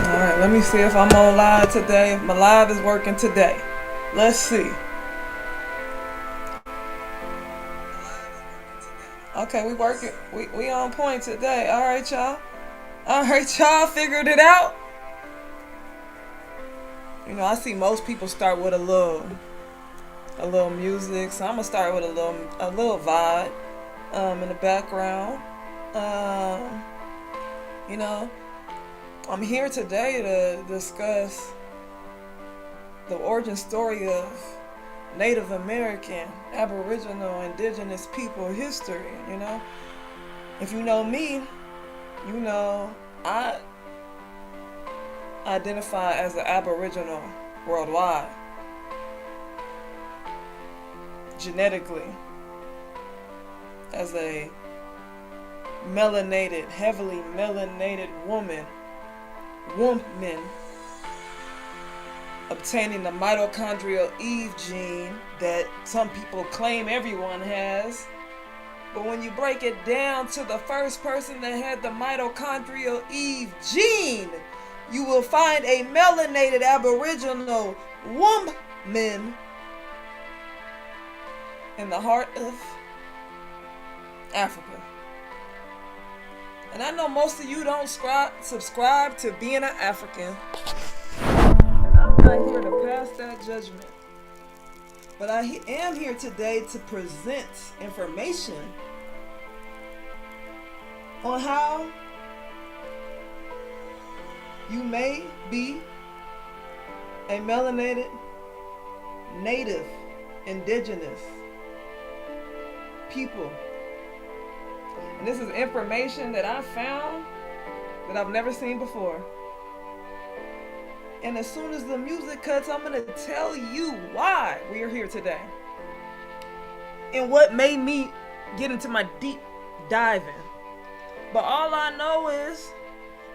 Alright, let me see if I'm on live today. If my live is working today. Let's see. Okay, we working. We on point today. Alright, y'all. Alright, y'all figured it out. You know, I see most people start with a little music, so I'm gonna start with a little vibe in the background. Um, you know, I'm here today to discuss the origin story of Native American, Aboriginal, Indigenous people history. You know, if you know me, you know I identify as an Aboriginal worldwide, genetically, as a heavily melanated woman, obtaining the mitochondrial Eve gene that some people claim everyone has. But when you break it down to the first person that had the mitochondrial Eve gene, you will find a melanated Aboriginal woman in the heart of Africa. And I know most of you don't subscribe to being an African. And I'm not here to pass that judgment. But I am here today to present information on how you may be a melanated, native, indigenous people. And this is information that I found that I've never seen before. And as soon as the music cuts, I'm going to tell you why we are here today. And what made me get into my deep diving. But all I know is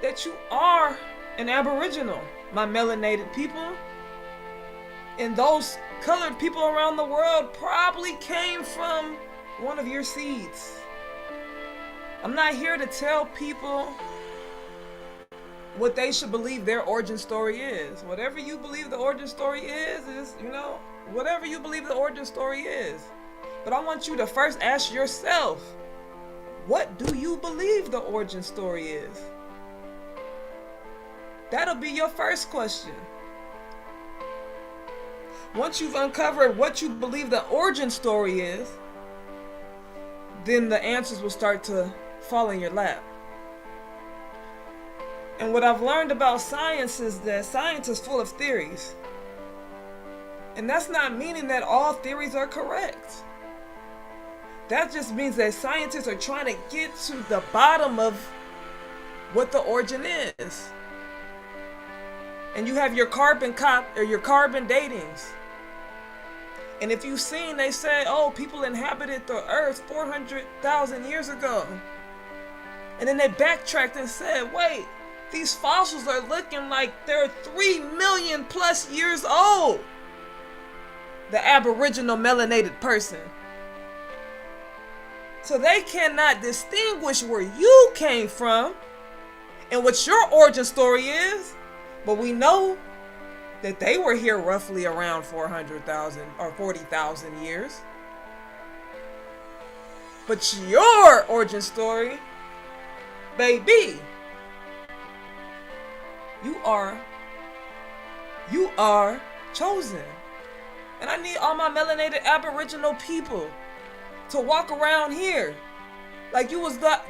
that you are an Aboriginal, my melanated people. And those colored people around the world probably came from one of your seeds. I'm not here to tell people what they should believe their origin story is. Whatever you believe the origin story is, you know, whatever you believe the origin story is. But I want you to first ask yourself, what do you believe the origin story is? That'll be your first question. Once you've uncovered what you believe the origin story is, then the answers will start to fall in your lap. And what I've learned about science is that science is full of theories. And that's not meaning that all theories are correct. That just means that scientists are trying to get to the bottom of what the origin is. And you have your carbon datings. And if you've seen, they say, oh, people inhabited the earth 400,000 years ago. And then they backtracked and said, wait, these fossils are looking like they're 3 million plus years old. The Aboriginal melanated person. So they cannot distinguish where you came from and what your origin story is. But we know that they were here roughly around 400,000 or 40,000 years. But your origin story, baby, you are chosen. And I need all my melanated Aboriginal people to walk around here like you was that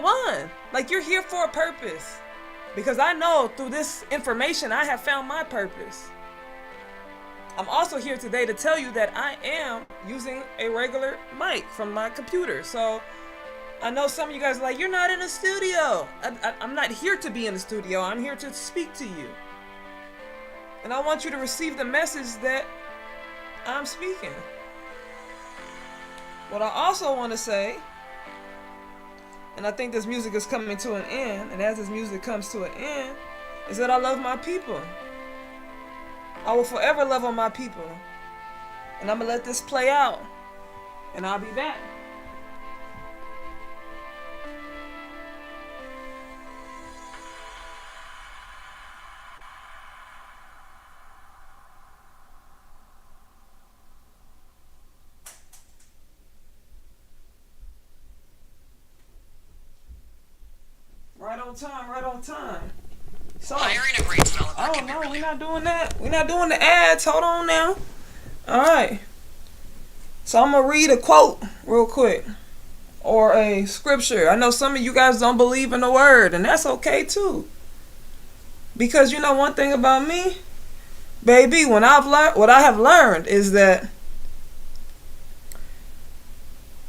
one. Like you're here for a purpose. Because I know through this information I have found my purpose. I'm also here today to tell you that I am using a regular mic from my computer. So I know some of you guys are like, you're not in a studio. I'm not here to be in the studio. I'm here to speak to you. And I want you to receive the message that I'm speaking. What I also want to say, and I think this music is coming to an end, and as this music comes to an end, is that I love my people. I will forever love on my people. And I'm going to let this play out. And I'll be back. Right on time, right on time. So, oh no, we're not doing that. We're not doing the ads. Hold on now. All right. So I'm going to read a quote real quick. Or a scripture. I know some of you guys don't believe in the word. And that's okay too. Because you know one thing about me? Baby, what I have learned is that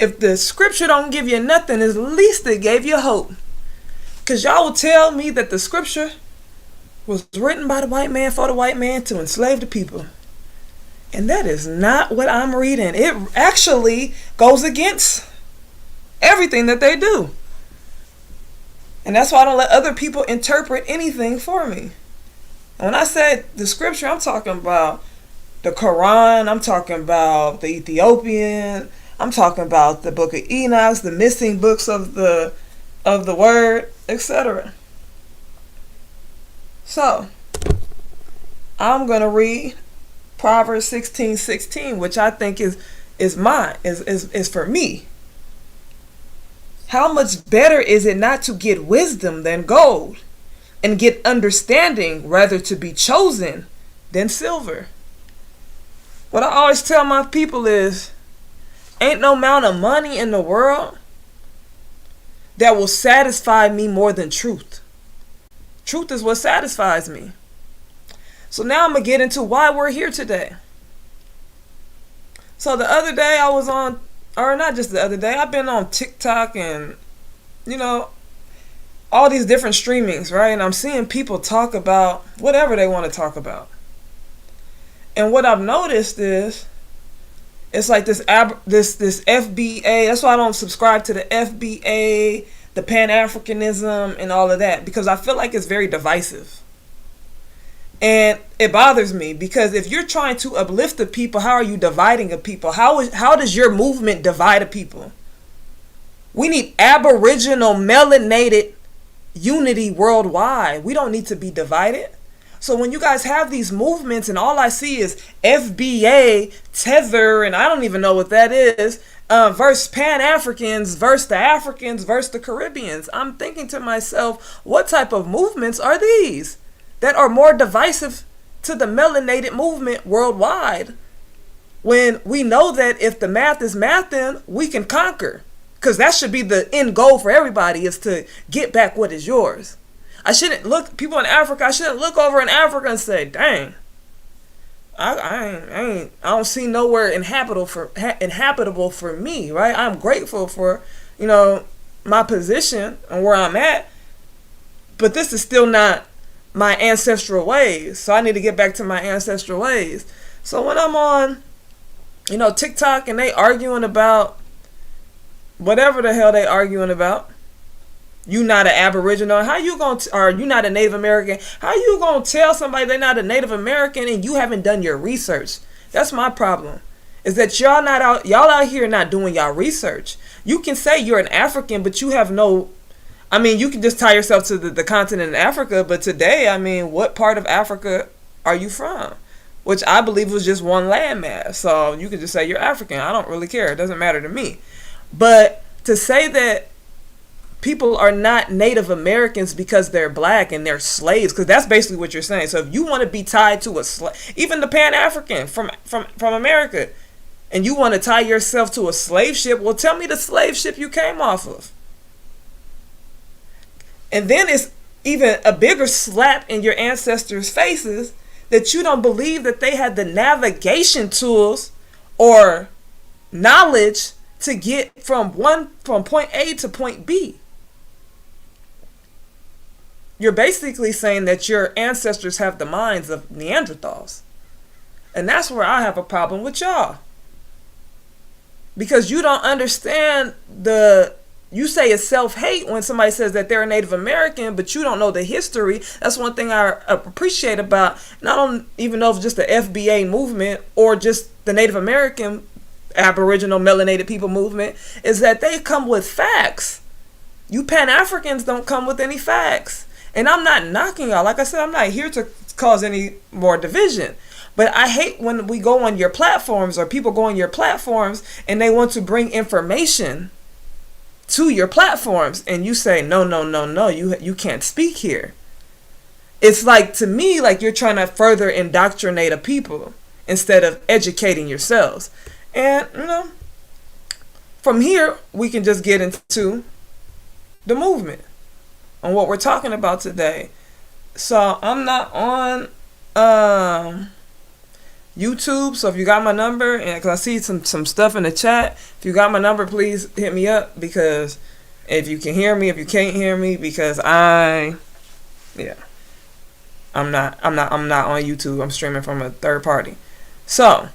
if the scripture don't give you nothing, at least it gave you hope. Because y'all will tell me that the scripture was written by the white man for the white man to enslave the people. And that is not what I'm reading. It actually goes against everything that they do. And that's why I don't let other people interpret anything for me. And when I said the scripture, I'm talking about the Quran, I'm talking about the Ethiopian, I'm talking about the book of Enoch, the missing books of the word, etc. So, I'm going to read Proverbs 16:16, which I think is mine, is for me. How much better is it not to get wisdom than gold, and get understanding rather to be chosen than silver? What I always tell my people is, ain't no amount of money in the world that will satisfy me more than truth. Truth is what satisfies me. So now I'm going to get into why we're here today. So the other day I was on, or not just the other day, I've been on TikTok and, you know, all these different streamings, right? And I'm seeing people talk about whatever they want to talk about. And what I've noticed is, it's like this FBA. That's why I don't subscribe to the FBA, the Pan-Africanism, and all of that, because I feel like it's very divisive. And it bothers me, because if you're trying to uplift the people, how are you dividing a people? How does your movement divide a people? We need Aboriginal melanated unity worldwide. We don't need to be divided. So when you guys have these movements and all I see is FBA, Tether, and I don't even know what that is, versus Pan-Africans, versus the Africans, versus the Caribbeans, I'm thinking to myself, what type of movements are these that are more divisive to the melanated movement worldwide, when we know that if the math is mathing, we can conquer? Because that should be the end goal for everybody, is to get back what is yours. I shouldn't look, people in Africa, I shouldn't look over in Africa and say, dang, I don't see nowhere inhabitable for me, right? I'm grateful for, you know, my position and where I'm at, but this is still not my ancestral ways. So I need to get back to my ancestral ways. So when I'm on, you know, TikTok and they arguing about whatever the hell they arguing about, you not an Aboriginal, how you gonna, or you not a Native American, how you gonna tell somebody they're not a Native American and you haven't done your research? That's my problem, is that y'all out here not doing y'all research. You can say you're an African, but you have no, I mean, you can just tie yourself to the continent of Africa, but today, I mean, what part of Africa are you from? Which I believe was just one landmass. So you can just say you're African. I don't really care. It doesn't matter to me. But to say that people are not Native Americans because they're black and they're slaves, because that's basically what you're saying. So if you want to be tied to a slave, even the Pan-African from America, and you want to tie yourself to a slave ship, well, tell me the slave ship you came off of. And then it's even a bigger slap in your ancestors' faces that you don't believe that they had the navigation tools or knowledge to get from point A to point B. You're basically saying that your ancestors have the minds of Neanderthals. And that's where I have a problem with y'all. Because you don't understand the you say it's self-hate when somebody says that they're a Native American, but you don't know the history. That's one thing I appreciate about, and I don't even know if it's just the FBA movement or just the Native American Aboriginal melanated people movement, is that they come with facts. You Pan-Africans don't come with any facts. And I'm not knocking y'all. Like I said, I'm not here to cause any more division. But I hate when we go on your platforms, or people go on your platforms and they want to bring information to your platforms and you say, no, you can't speak here. It's like, to me, like you're trying to further indoctrinate a people instead of educating yourselves. And, from here, we can just get into the movement on what we're talking about today. So I'm not on YouTube, so if you got my number, and because I see some stuff in the chat, if you got my number, please hit me up, because if you can hear me, if you can't hear me, because I'm not on YouTube. I'm streaming from a third party. So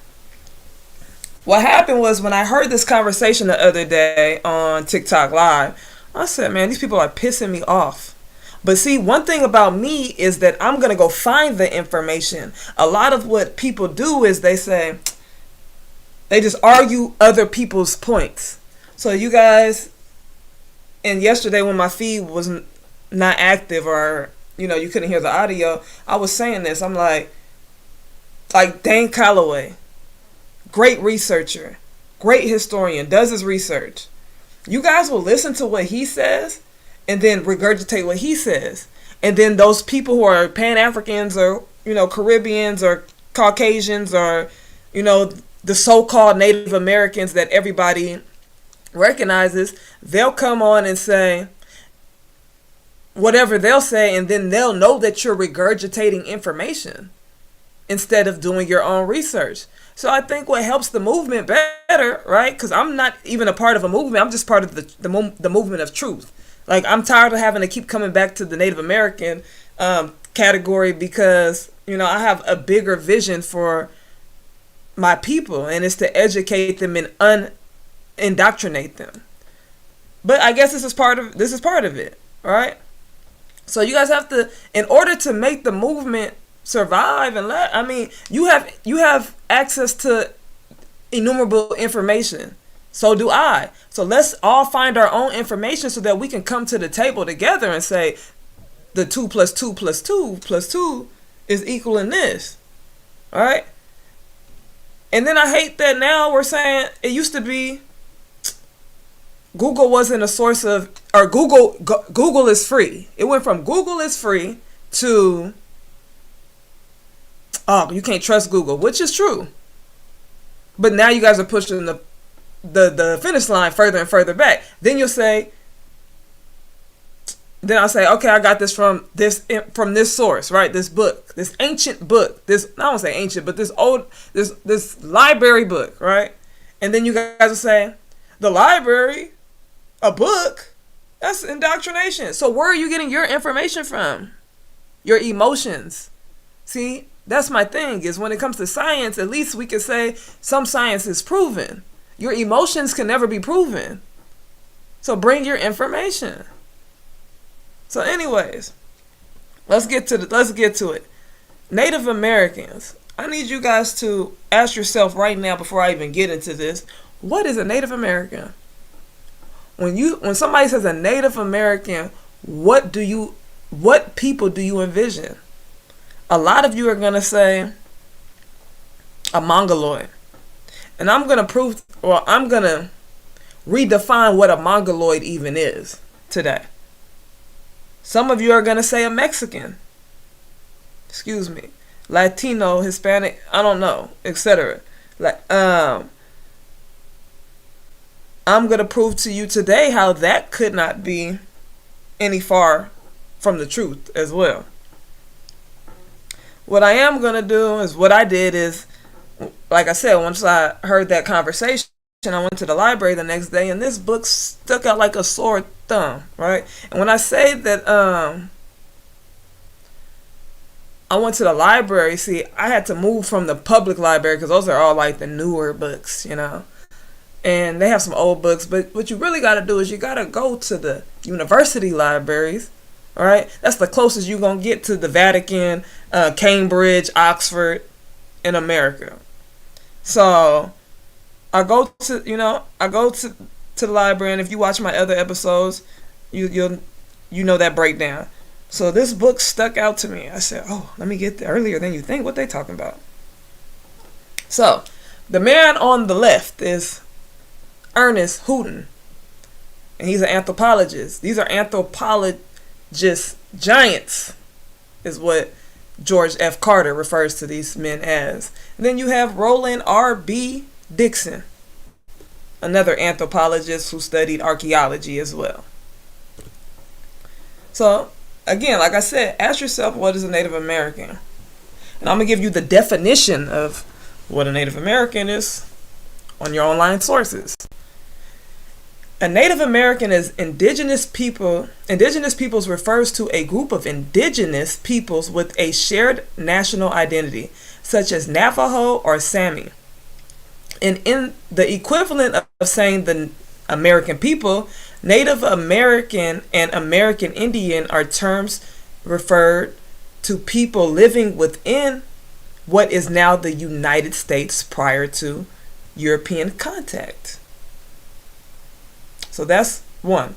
what happened was, when I heard this conversation the other day on TikTok Live, I said, man, these people are pissing me off. But see, one thing about me is that I'm going to go find the information. A lot of what people do is they just argue other people's points. So you guys, and yesterday when my feed was not active, or, you couldn't hear the audio, I was saying this. I'm like Dane Calloway, great researcher, great historian, does his research. You guys will listen to what he says and then regurgitate what he says. And then those people who are Pan-Africans, or, Caribbeans, or Caucasians, or, the so-called Native Americans that everybody recognizes, they'll come on and say whatever they'll say, and then they'll know that you're regurgitating information instead of doing your own research. So I think what helps the movement better, right? Because I'm not even a part of a movement. I'm just part of the movement of truth. Like, I'm tired of having to keep coming back to the Native American category, because, I have a bigger vision for my people, and it's to educate them and indoctrinate them. But I guess this is part of it, right? So you guys have to, in order to make the movement survive, you have access to innumerable information. So do I. So let's all find our own information so that we can come to the table together and say the 2 + 2 + 2 + 2 is equaling this. All right? And then I hate that now we're saying, it used to be Google wasn't a source of, or Google is free. It went from Google is free to, oh, you can't trust Google, which is true. But now you guys are pushing the finish line further and further back. Then I'll say, okay, I got this from this source, right? This book, this ancient book, I don't say ancient, but this library book, right? And then you guys will say, the library, a book, that's indoctrination. So where are you getting your information from? Your emotions. See, that's my thing, is when it comes to science, at least we can say some science is proven. Your emotions can never be proven. So bring your information. So anyways, let's get to it. Native Americans. I need you guys to ask yourself right now, before I even get into this, what is a Native American? When somebody says a Native American, what people do you envision? A lot of you are going to say a mongoloid. And I'm going to redefine what a mongoloid even is today. Some of you are going to say a Mexican. Excuse me. Latino, Hispanic, I don't know, etc. I'm going to prove to you today how that could not be any far from the truth as well. What I am going to do is, what I did is, like I said, once I heard that conversation, I went to the library the next day, and this book stuck out like a sore thumb, right? And when I say that I went to the library, see, I had to move from the public library, because those are all like the newer books, and they have some old books, but what you really got to do is you got to go to the university libraries. All right, that's the closest you're gonna get to the Vatican, Cambridge, Oxford, in America. So I go to the library, and if you watch my other episodes, you know that breakdown. So this book stuck out to me. I said, oh, let me get there earlier than you think. What they talking about? So the man on the left is Ernest Houghton, and he's an anthropologist. These are anthropologist giants, is what George F. Carter refers to these men as. And then you have Roland R.B. Dixon, another anthropologist who studied archaeology as well. So again, like I said, ask yourself, what is a Native American? And I'm going to give you the definition of what a Native American is on your online sources. A Native American is indigenous people. Indigenous peoples refers to a group of indigenous peoples with a shared national identity, such as Navajo or Sami. And in the equivalent of saying the American people, Native American and American Indian are terms referred to people living within what is now the United States prior to European contact. So that's one.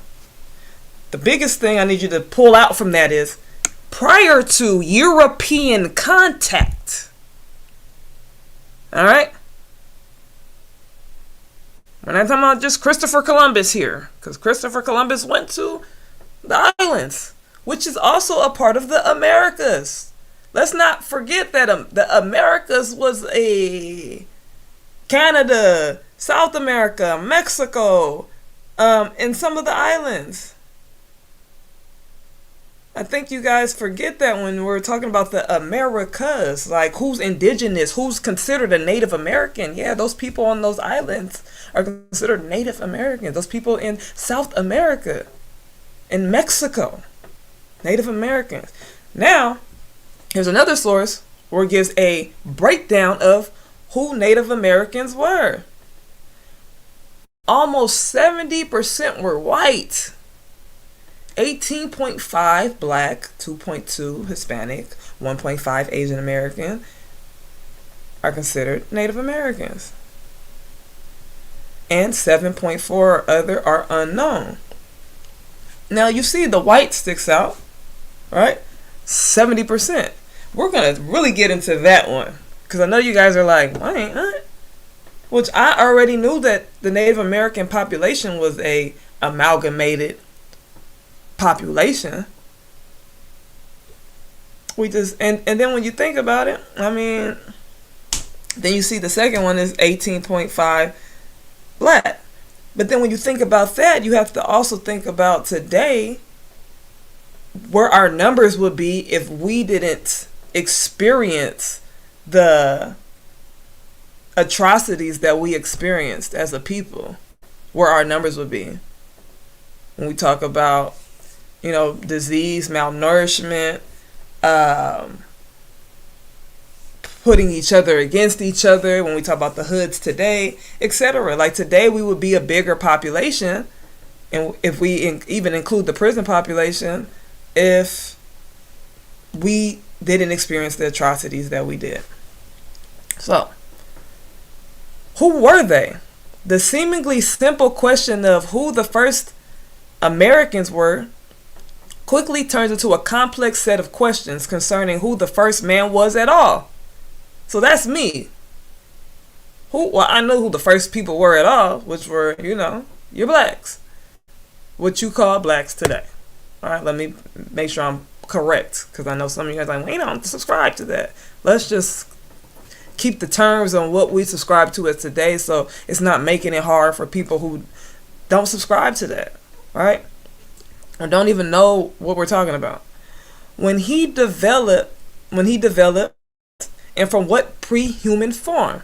The biggest thing I need you to pull out from that is prior to European contact. All right? We're not talking about just Christopher Columbus here, because Christopher Columbus went to the islands, which is also a part of the Americas. Let's not forget that the Americas was a Canada, South America, Mexico, and some of the islands. I think you guys forget that when we're talking about the Americas, like who's indigenous, who's considered a Native American. Yeah, those people on those islands are considered Native Americans. Those people in South America, in Mexico, Native Americans. Now, here's another source where it gives a breakdown of who Native Americans were. Almost 70% were white, 18.5 black, 2.2 Hispanic, 1.5 Asian American are considered Native Americans. And 7.4 other are unknown. Now you see the white sticks out, right? 70%. We're going to really get into that one, because I know you guys are like, what? Which I already knew that the Native American population was a amalgamated population. We just and then when you think about it, I mean, then you see the second one is 18.5 black. But then when you think about that, you have to also think about today, where our numbers would be if we didn't experience the atrocities that we experienced as a people, where our numbers would be. When we talk about, disease, malnourishment, putting each other against each other, when we talk about the hoods today, etc. Like today, we would be a bigger population, and if we even include the prison population, if we didn't experience the atrocities that we did. So, who were they? The seemingly simple question of who the first Americans were quickly turns into a complex set of questions concerning who the first man was at all. So that's me. I know who the first people were at all, which were, your blacks. What you call blacks today. All right, let me make sure I'm correct, because I know some of you guys are like, we don't subscribe to that. Let's just keep the terms on what we subscribe to as today, so it's not making it hard for people who don't subscribe to that, right? Or don't even know what we're talking about. When he developed, and from what pre-human form,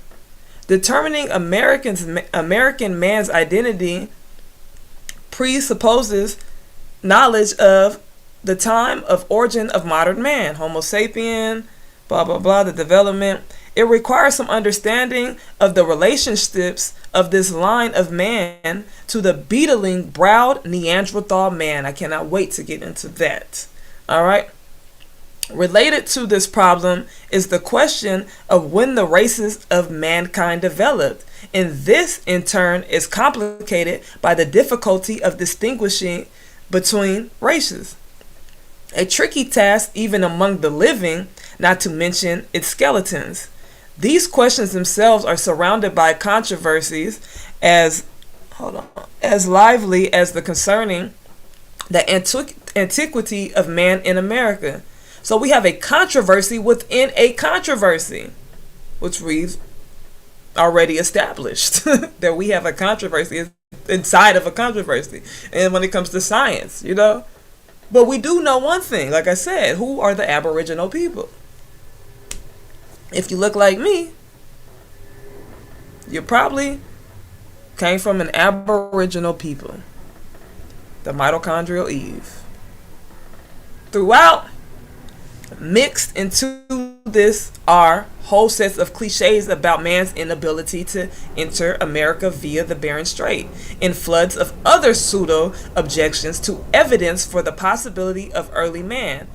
determining American man's identity presupposes knowledge of the time of origin of modern man, Homo sapien, blah, blah, blah, the development It requires some understanding of the relationships of this line of man to the beetling browed Neanderthal man. I cannot wait to get into that. All right. Related to this problem is the question of when the races of mankind developed. And this, in turn, is complicated by the difficulty of distinguishing between races. A tricky task even among the living, not to mention its skeletons. These questions themselves are surrounded by controversies as lively as the concerning the antiquity of man in America. So we have a controversy within a controversy, which we've already established that we have a controversy inside of a controversy. And when it comes to science, but we do know one thing, like I said, who are the Aboriginal people? If you look like me, you probably came from an Aboriginal people, the mitochondrial Eve. Throughout, mixed into this are whole sets of cliches about man's inability to enter America via the Bering Strait, and floods of other pseudo objections to evidence for the possibility of early man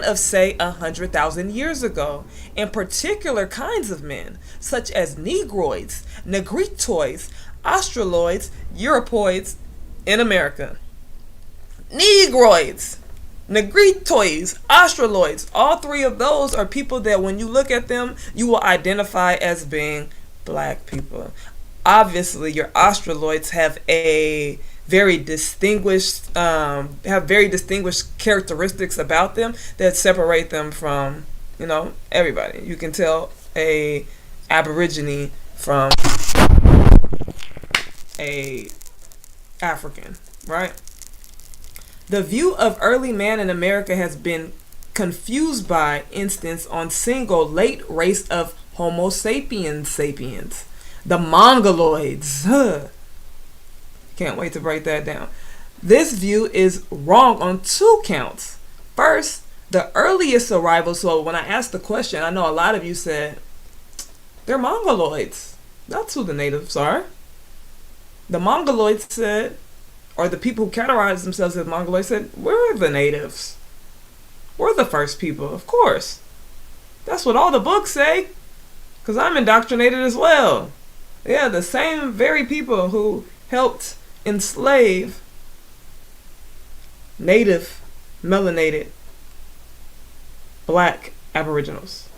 of say 100,000 years ago, and particular kinds of men such as negroids, negritoids, australoids, europoids in America. Negroids, negritoids, australoids, all three of those are people that when you look at them, you will identify as being black people. Obviously, your australoids have a very distinguished characteristics about them that separate them from, everybody. You can tell a Aborigine from a African, right? The view of early man in America has been confused by instance on single late race of Homo sapiens, the mongoloids. Can't wait to break that down. This view is wrong on two counts. First, the earliest arrival. So when I asked the question, I know a lot of you said they're mongoloids. That's who the natives are. The mongoloids said, or the people who categorize themselves as mongoloids said, we're the natives. We're the first people, of course. That's what all the books say, because I'm indoctrinated as well. Yeah, the same very people who helped enslave native, melanated, black Aboriginals.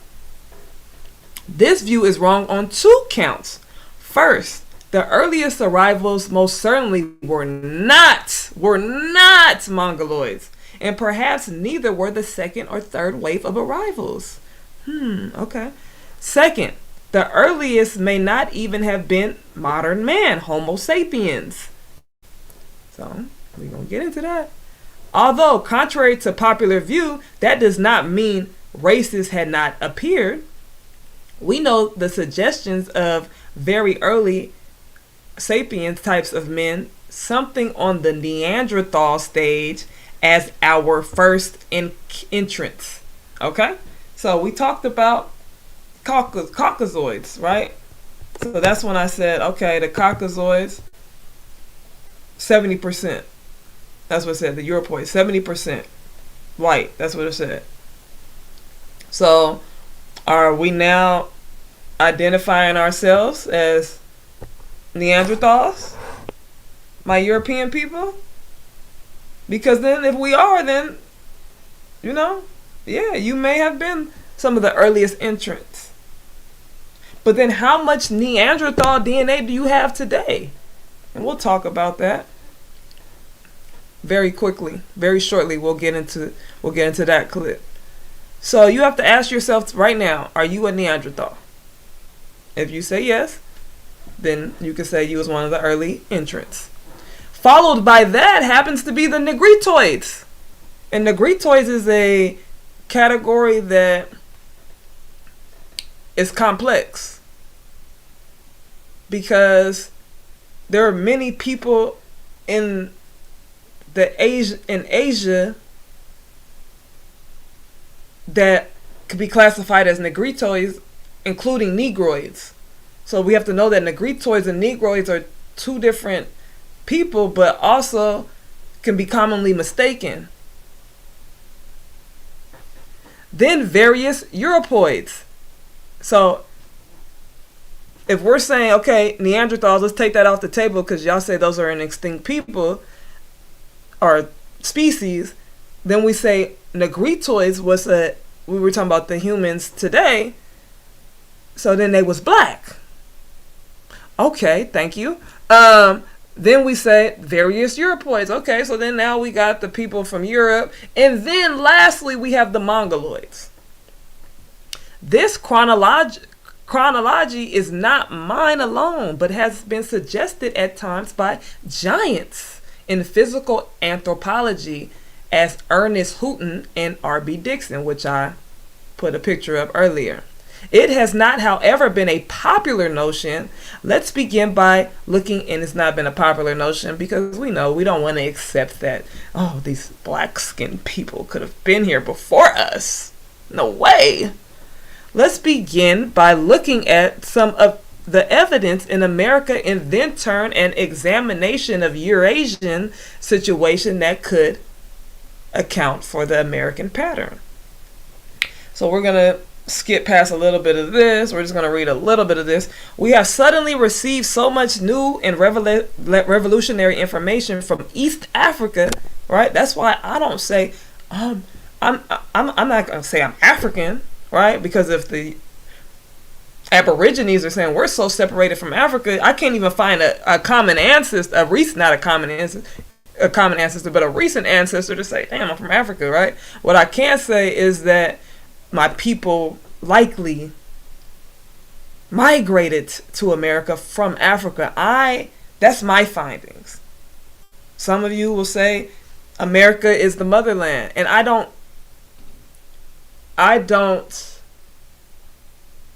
This view is wrong on two counts. First, the earliest arrivals most certainly were not mongoloids, and perhaps neither were the second or third wave of arrivals. Okay. Second, the earliest may not even have been modern man, Homo sapiens. So, we're going to get into that. Although, contrary to popular view, that does not mean races had not appeared. We know the suggestions of very early sapiens types of men, something on the Neanderthal stage as our first entrance. Okay? So we talked about Caucasoids, right? So that's when I said, okay, the Caucasoids, 70%. That's what it said, the Europoids, 70% white. That's what it said. So are we now identifying ourselves as Neanderthals, my European people? Because then if we are, then you may have been some of the earliest entrants. But then how much Neanderthal DNA do you have today? And we'll talk about that very quickly, very shortly. We'll get into that clip. So you have to ask yourself right now, are you a Neanderthal? If you say yes, then you can say you was one of the early entrants. Followed by that happens to be the negritoids. And negritoids is a category that is complex because there are many people in Asia that could be classified as negritoids including Negroids. So we have to know that Negritoids and Negroids are two different people, but also can be commonly mistaken. Then various Europoids. So if we're saying, okay, Neanderthals, let's take that off the table because y'all say those are an extinct people or species, then we say Negritoids was we were talking about the humans today, so then they was black. Okay, thank you. Then we say various Europoids. Okay, so then now we got the people from Europe. And then lastly, we have the mongoloids. This chronology is not mine alone, but has been suggested at times by giants in physical anthropology as Ernest Houghton and R.B. Dixon, which I put a picture of earlier. It has not, however, been a popular notion. Let's begin by looking, and it's not been a popular notion because we know we don't want to accept that, oh, these black-skinned people could have been here before us. No way. Let's begin by looking at some of the evidence in America and then turn an examination of Eurasian situation that could account for the American pattern. So we're going to skip past a little bit of this. We're just going to read a little bit of this. We have suddenly received so much new and revolutionary information from East Africa, right? That's why I don't say I'm not going to say I'm African, right? Because if the Aborigines are saying we're so separated from Africa, I can't even find a common ancestor, not a common ancestor, but a recent ancestor to say, damn, I'm from Africa, right? What I can say is that my people likely migrated to America from Africa. That's my findings. Some of you will say America is the motherland, and I don't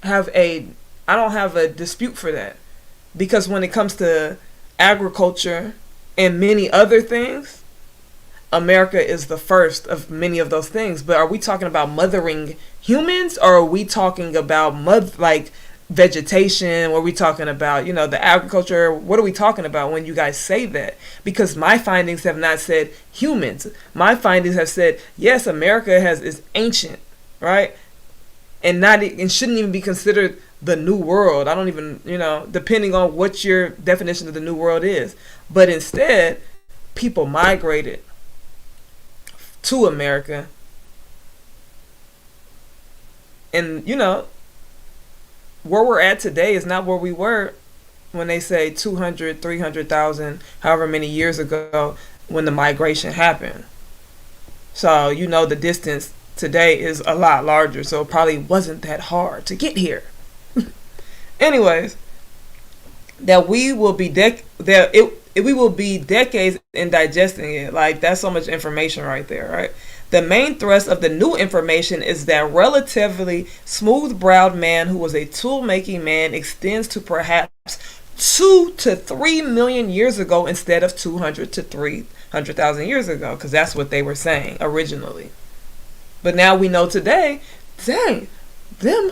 have a dispute for that, because when it comes to agriculture and many other things, America is the first of many of those things. But are we talking about mothering humans, or are we talking about vegetation? Or are we talking about, the agriculture? What are we talking about when you guys say that? Because my findings have not said humans. My findings have said, yes, America is ancient, right? And shouldn't even be considered the new world. I don't even, depending on what your definition of the new world is. But instead, people migrated to America. And, where we're at today is not where we were when they say 200, 300,000, however many years ago when the migration happened. So, the distance today is a lot larger, so it probably wasn't that hard to get here. Anyways, that we will be we will be decades in digesting it. Like, that's so much information right there, right? The main thrust of the new information is that relatively smooth-browed man who was a tool-making man extends to perhaps 2 to 3 million years ago instead of 200 to 300,000 years ago, because that's what they were saying originally. But now we know today, dang, them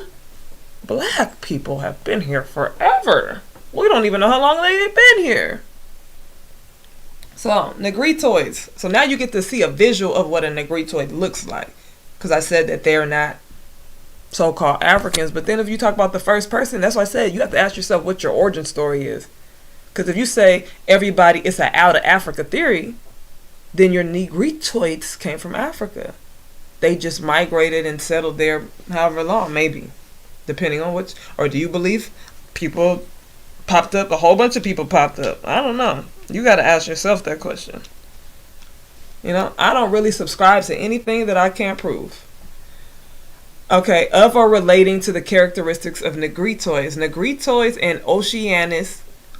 black people have been here forever. We don't even know how long they've been here. So, Negritoids. So now you get to see a visual of what a Negritoid looks like. Because I said that they're not so-called Africans. But then if you talk about the first person, that's why I said you have to ask yourself what your origin story is. Because if you say everybody, it's an out of Africa theory, then your Negritoids came from Africa. They just migrated and settled there however long, maybe. Depending on which, or do you believe people popped up, a whole bunch of people popped up? I don't know. You got to ask yourself that question. I don't really subscribe to anything that I can't prove. Okay, of or relating to the characteristics of Negritoids. Negritoids and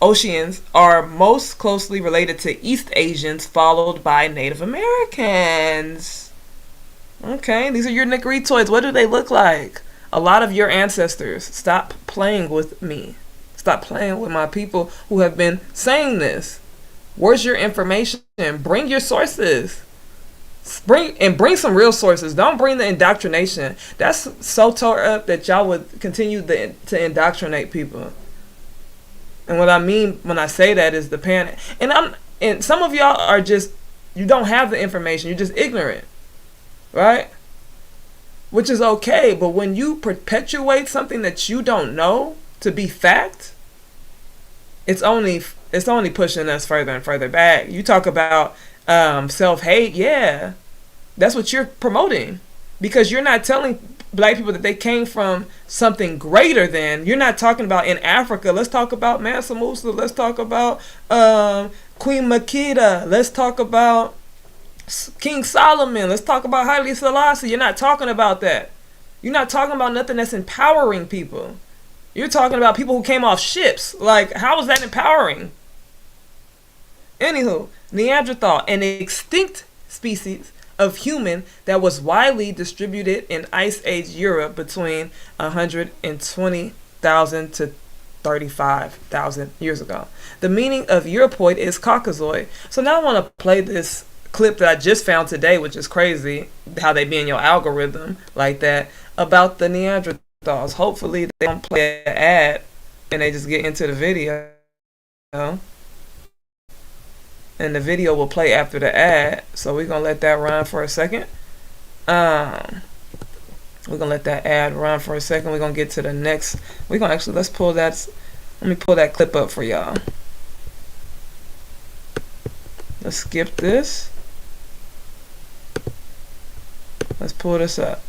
Oceans are most closely related to East Asians, followed by Native Americans. Okay, these are your Negritoids. What do they look like? A lot of your ancestors. Stop playing with me. Stop playing with my people who have been saying this. Where's your information? Bring your sources. Bring some real sources. Don't bring the indoctrination. That's so tore up that y'all would continue to indoctrinate people. And what I mean when I say that is the panic. And some of y'all are just, you don't have the information. You're just ignorant, right? Which is okay. But when you perpetuate something that you don't know to be fact, it's only pushing us further and further back. You talk about self-hate, yeah, that's what you're promoting, because you're not telling black people that they came from something greater than. You're not talking about in Africa. Let's talk about Mansa Musa. Let's talk about Queen Makeda. Let's talk about King Solomon. Let's talk about Haile Selassie. You're not talking about that. You're not talking about nothing that's empowering people. You're talking about people who came off ships. Like, how is that empowering? Anywho, Neanderthal, an extinct species of human that was widely distributed in Ice Age Europe between 120,000 to 35,000 years ago. The meaning of Europoid is Caucasoid. So now I want to play this clip that I just found today, which is crazy, how they be in your algorithm like that, about the Neanderthals. Hopefully they don't play an ad and they just get into the video. And the video will play after the ad, so we're gonna let that run for a second. We're gonna let that ad run for a second. We're gonna get to the next. We're gonna actually, let's pull that. Let me pull that clip up for y'all. Let's skip this. Let's pull this up.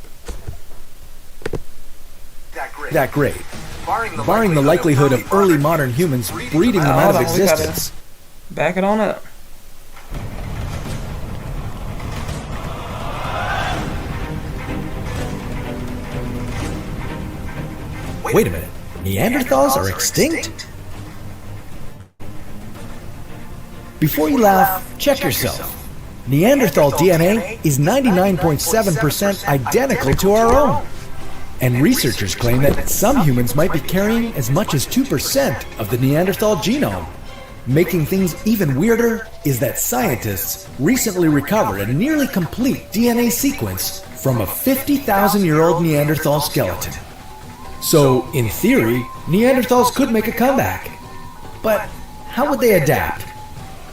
That great. Barring the likelihood of early modern humans breeding them out of existence. Back it on up. Wait a minute. Neanderthals are extinct? Before you laugh, check yourself. Neanderthal DNA is 99.7% identical to our own. And researchers claim that some humans might be carrying as much as 2% of the Neanderthal genome. Making things even weirder is that scientists recently recovered a nearly complete DNA sequence from a 50,000-year-old Neanderthal skeleton. So, in theory, Neanderthals could make a comeback. But how would they adapt?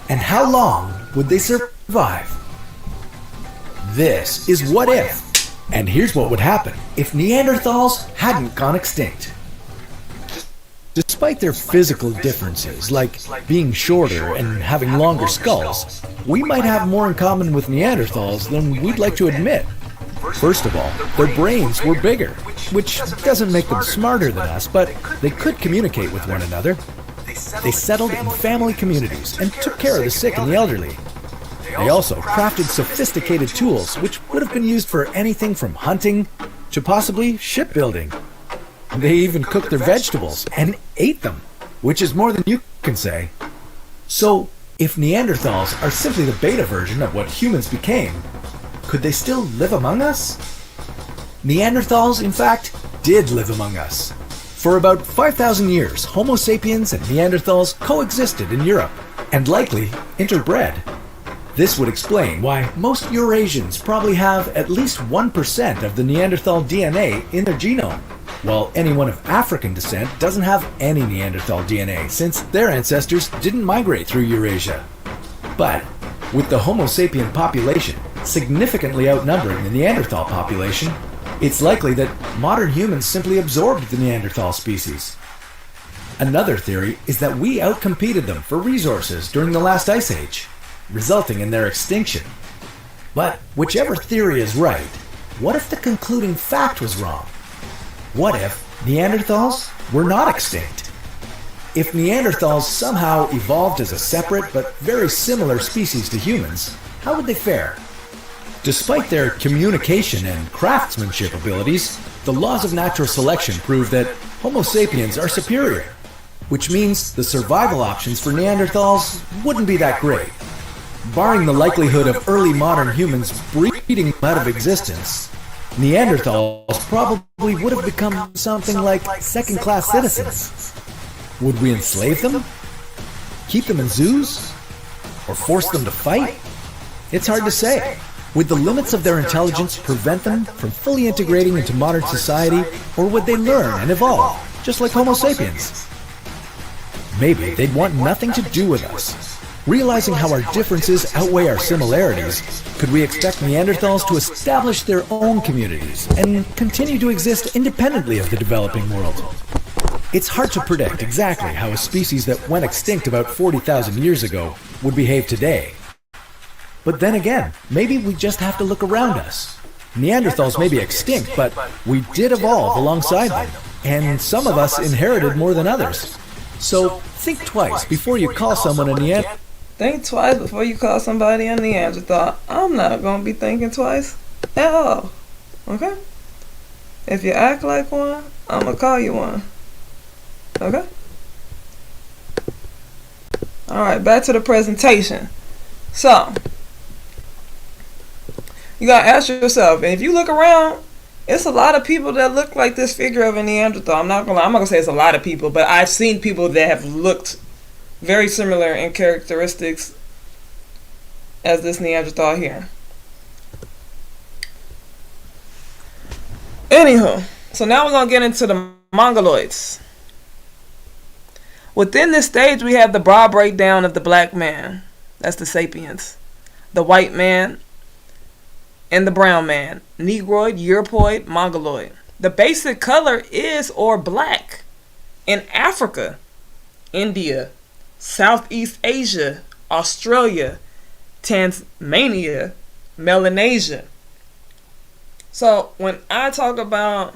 And how long would they survive? This is What If. And here's what would happen if Neanderthals hadn't gone extinct. Despite their physical differences, like being shorter and having longer skulls, we might have more in common with Neanderthals than we'd like to admit. First of all, their brains were bigger, which doesn't make them smarter than us, but they could communicate with one another. They settled in family communities and took care of the sick and the elderly. They also crafted sophisticated tools, which would have been used for anything from hunting to possibly shipbuilding. They even cooked their vegetables and ate them, which is more than you can say. So, if Neanderthals are simply the beta version of what humans became, could they still live among us? Neanderthals, in fact, did live among us. For about 5,000 years, Homo sapiens and Neanderthals coexisted in Europe, and likely interbred. This would explain why most Eurasians probably have at least 1% of the Neanderthal DNA in their genome, while anyone of African descent doesn't have any Neanderthal DNA since their ancestors didn't migrate through Eurasia. But with the Homo sapien population significantly outnumbering the Neanderthal population, it's likely that modern humans simply absorbed the Neanderthal species. Another theory is that we outcompeted them for resources during the last ice age, resulting in their extinction. But whichever theory is right, what if the concluding fact was wrong? What if Neanderthals were not extinct? If Neanderthals somehow evolved as a separate but very similar species to humans, how would they fare? Despite their communication and craftsmanship abilities, the laws of natural selection prove that Homo sapiens are superior, which means the survival options for Neanderthals wouldn't be that great. Barring the likelihood of early modern humans breeding out of existence, Neanderthals probably would have become something like second-class citizens. Would we enslave them? Keep them in zoos? Or force them to fight? It's hard to say. Would the limits of their intelligence prevent them from fully integrating into modern society, or would they learn and evolve, just like Homo sapiens? Maybe they'd want nothing to do with us. Realizing how our differences outweigh our similarities, could we expect Neanderthals to establish their own communities and continue to exist independently of the developing world? It's hard to predict exactly how a species that went extinct about 40,000 years ago would behave today. But then again, maybe we just have to look around us. Neanderthals may be extinct, but we did evolve alongside them, and some of us inherited more than others. So think twice before you call someone a Neanderthal. Think twice before you call somebody a Neanderthal. I'm not going to be thinking twice at all. Okay? If you act like one, I'm going to call you one. Okay? Alright, back to the presentation. So, you gotta ask yourself, and if you look around, it's a lot of people that look like this figure of a Neanderthal. I'm not gonna say it's a lot of people, but I've seen people that have looked very similar in characteristics as this Neanderthal here. Anywho, so now we're gonna get into the mongoloids. Within this stage, we have the broad breakdown of the black man. That's the sapiens. The white man and the brown man. Negroid, Europoid, Mongoloid. The basic color is or black. In Africa, India, Southeast Asia, Australia, Tasmania, Melanesia. So when I talk about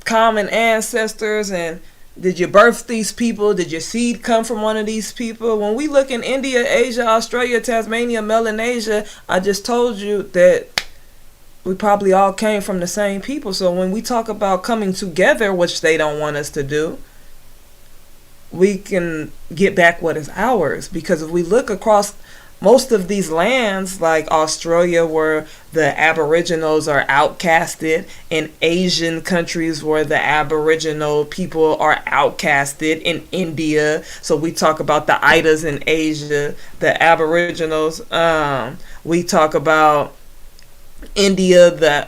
common ancestors and did you birth these people? Did your seed come from one of these people? When we look in India, Asia, Australia, Tasmania, Melanesia, I just told you that we probably all came from the same people. So when we talk about coming together, which they don't want us to do, we can get back what is ours. Because if we look across most of these lands, like Australia, where the Aboriginals are outcasted, in Asian countries where the Aboriginal people are outcasted, in India, so we talk about the Idas in Asia, the Aboriginals, we talk about India, the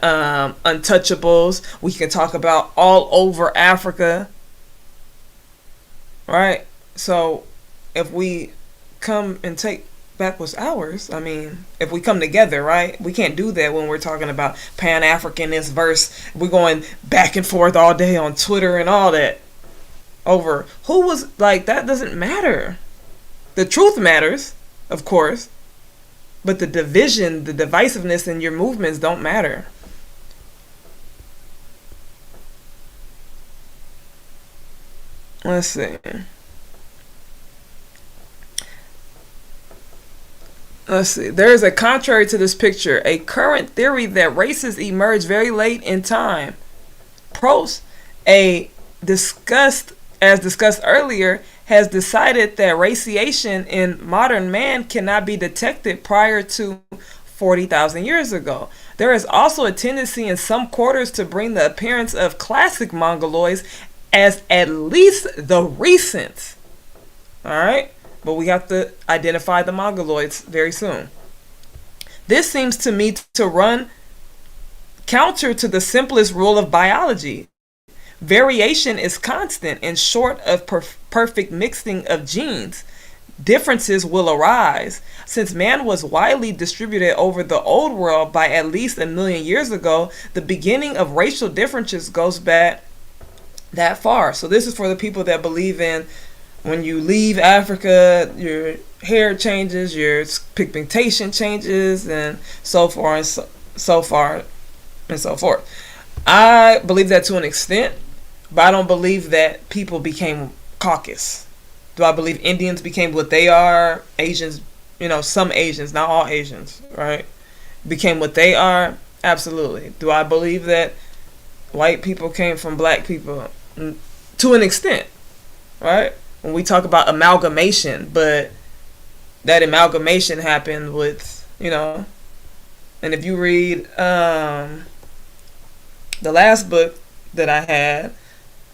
untouchables, we can talk about all over Africa, right? So if we come and take back what's ours, I mean, if we come together, right? We can't do that when we're talking about Pan-Africanist verse. We're going back and forth all day on Twitter and all that over who was like, that doesn't matter. The truth matters, of course, but the division, the divisiveness in your movements don't matter. Let's see. There is a contrary to this picture, a current theory that races emerge very late in time. Prost, discussed earlier, has decided that raciation in modern man cannot be detected prior to 40,000 years ago. There is also a tendency in some quarters to bring the appearance of classic mongoloids as at least the recent. Alright? But we have to identify the mongoloids very soon. This seems to me to run counter to the simplest rule of biology. Variation is constant, and short of perfect mixing of genes, differences will arise. Since man was widely distributed over the old world by at least 1 million years ago, the beginning of racial differences goes back that far. So this is for the people that believe in when you leave Africa, your hair changes, your pigmentation changes, and so forth and so forth. I believe that to an extent, but I don't believe that people became Caucasus. Do I believe Indians became what they are? Asians, some Asians, not all Asians, right? Became what they are? Absolutely. Do I believe that white people came from black people? To an extent, right? When we talk about amalgamation, but that amalgamation happened with, and if you read the last book that I had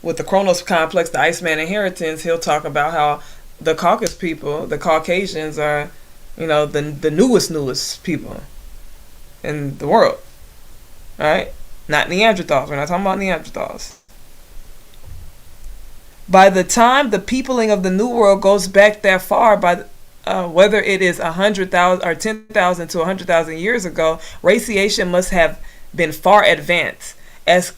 with the Kronos Complex, the Iceman Inheritance, he'll talk about how the Caucasus people, the Caucasians are, the newest people, in the world. All right? Not Neanderthals. We're not talking about Neanderthals. By the time the peopling of the New World goes back that far, whether it is 100,000 or 10,000 to 100,000 years ago, raciation must have been far advanced, as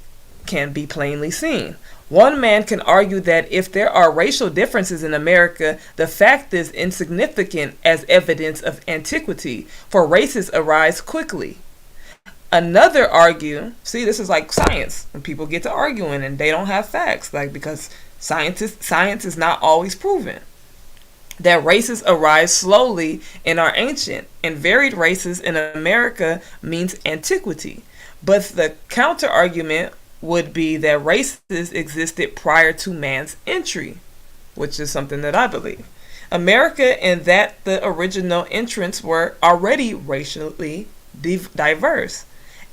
can be plainly seen. One man can argue that if there are racial differences in America, the fact is insignificant as evidence of antiquity, for races arise quickly. Another argue, see, this is like science, when people get to arguing and they don't have facts, like, because science is not always proven. That races arise slowly and are ancient, and varied races in America means antiquity. But the counter argument would be that races existed prior to man's entry, which is something that I believe. America and that the original entrants were already racially diverse.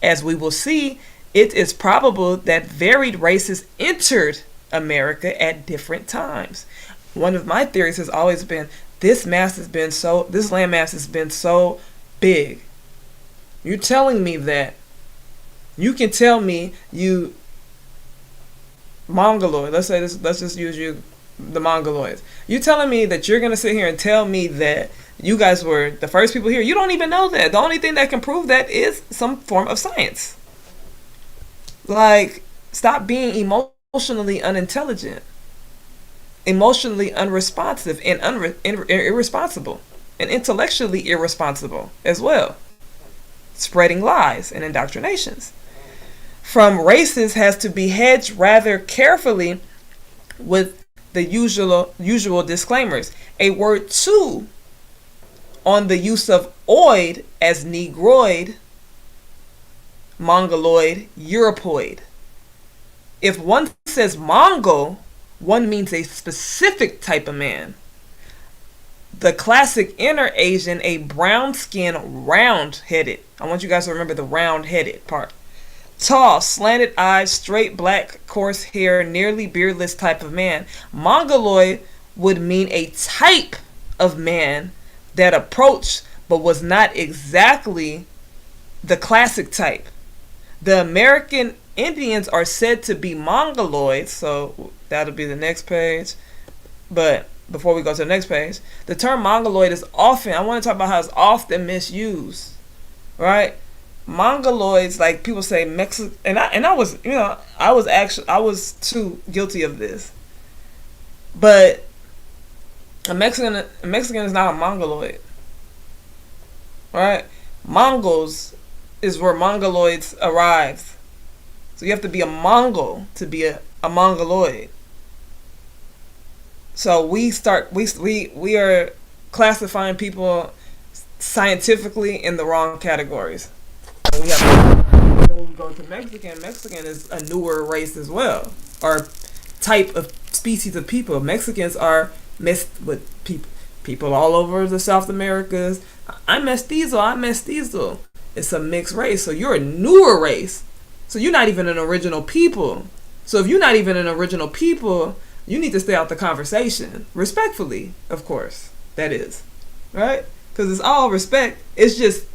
As we will see, it is probable that varied races entered America at different times. One of my theories has always been this landmass has been so big. You're telling me that you can tell me you Mongoloid. Let's just use you, the Mongoloids. You telling me that you're gonna sit here and tell me that you guys were the first people here? You don't even know that. The only thing that can prove that is some form of science. Like, stop being emotionally unintelligent, emotionally unresponsive, and irresponsible, and intellectually irresponsible as well, spreading lies and indoctrinations. From races has to be hedged rather carefully with the usual disclaimers. A word too on the use of oid as negroid, mongoloid, Europoid. If one says Mongol, one means a specific type of man. The classic inner Asian, a brown skin, round-headed. I want you guys to remember the round-headed part. Tall, slanted eyes, straight black, coarse hair, nearly beardless type of man. Mongoloid would mean a type of man that approached but was not exactly the classic type. The American Indians are said to be mongoloids, so that'll be the next page. But before we go to the next page, the term mongoloid is often, I want to talk about how it's often misused, right? Mongoloids, like people say Mexican, and I was, I was too guilty of this. But a Mexican is not a mongoloid, right? Mongols is where mongoloids arrived. So you have to be a Mongol to be a mongoloid. So we are classifying people scientifically in the wrong categories. And when we go to Mexican is a newer race as well, or type of species of people. Mexicans are mixed with people all over the South Americas. I'm mestizo. It's a mixed race, so you're a newer race. So you're not even an original people. So if you're not even an original people, you need to stay out the conversation. Respectfully, of course. That is. Right? Because it's all respect. It's just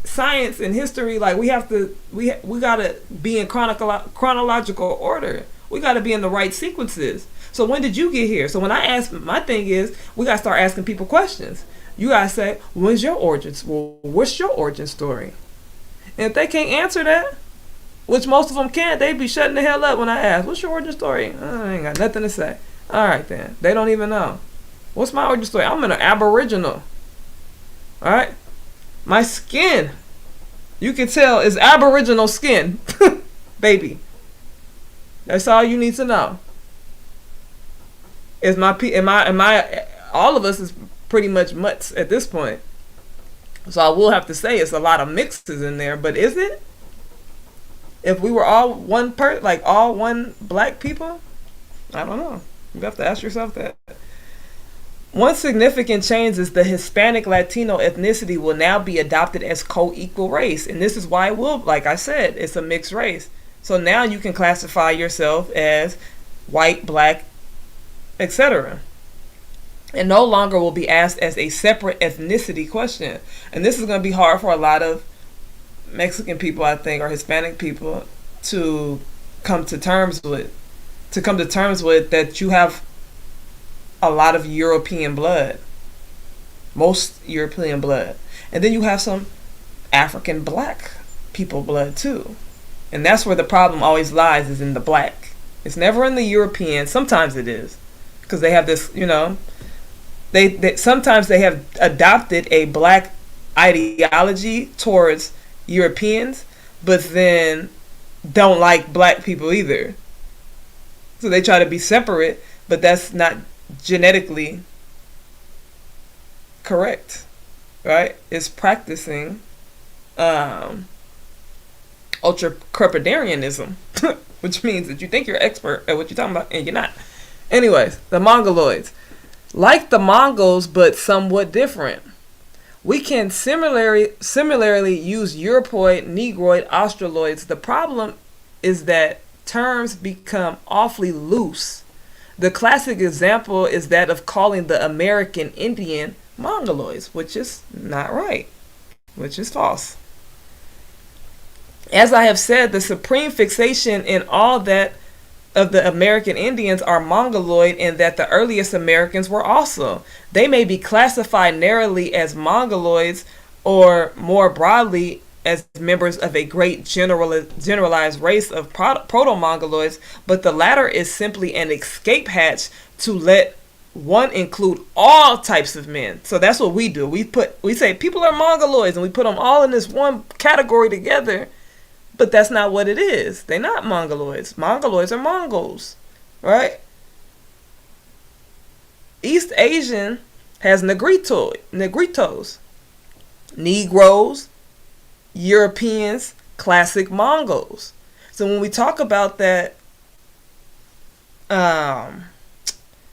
science and history. Like, we gotta be in chronological order. We gotta be in the right sequences. So when did you get here? So when I ask, my thing is, we gotta start asking people questions. You gotta say, what's your origin story? And if they can't answer that, which most of them can't, they be shutting the hell up when I ask, what's your origin story? I ain't got nothing to say. All right, then. They don't even know. What's my origin story? I'm an aboriginal. All right? My skin, you can tell, is aboriginal skin. Baby. That's all you need to know. All of us is pretty much mutts at this point. So I will have to say it's a lot of mixes in there, but is it? If we were all all one black people, I don't know. You have to ask yourself that. One significant change is the Hispanic Latino ethnicity will now be adopted as co-equal race, and this is why it will, like I said, it's a mixed race. So now you can classify yourself as white, black, etc. and no longer will be asked as a separate ethnicity question. And this is going to be hard for a lot of Mexican people, I think, or Hispanic people to come to terms with. To come to terms with that you have a lot of European blood, most European blood, and then you have some African black people blood too. And that's where the problem always lies, is in the black. It's never in the European. Sometimes it is, because they have this, they sometimes they have adopted a black ideology towards Europeans, but then don't like black people either. So they try to be separate, but that's not genetically correct, right? It's practicing ultra-crepidarianism, which means that you think you're expert at what you're talking about, and you're not. Anyways, the mongoloids. Like the Mongols, but somewhat different. We can similarly use Europoid, Negroid, Australoids. The problem is that terms become awfully loose. The classic example is that of calling the American Indian Mongoloids, which is not right, which is false. As I have said, the supreme fixation in all that of the American Indians are Mongoloid, and that the earliest Americans were also. They may be classified narrowly as Mongoloids, or more broadly as members of a great generalized race of proto-Mongoloids, but the latter is simply an escape hatch to let one include all types of men. So that's what we do. We say people are Mongoloids, and we put them all in this one category together, but that's not what it is. They're not Mongoloids. Mongoloids are Mongols, right? East Asian has Negritos, Negroes, Europeans, classic Mongols. So when we talk about that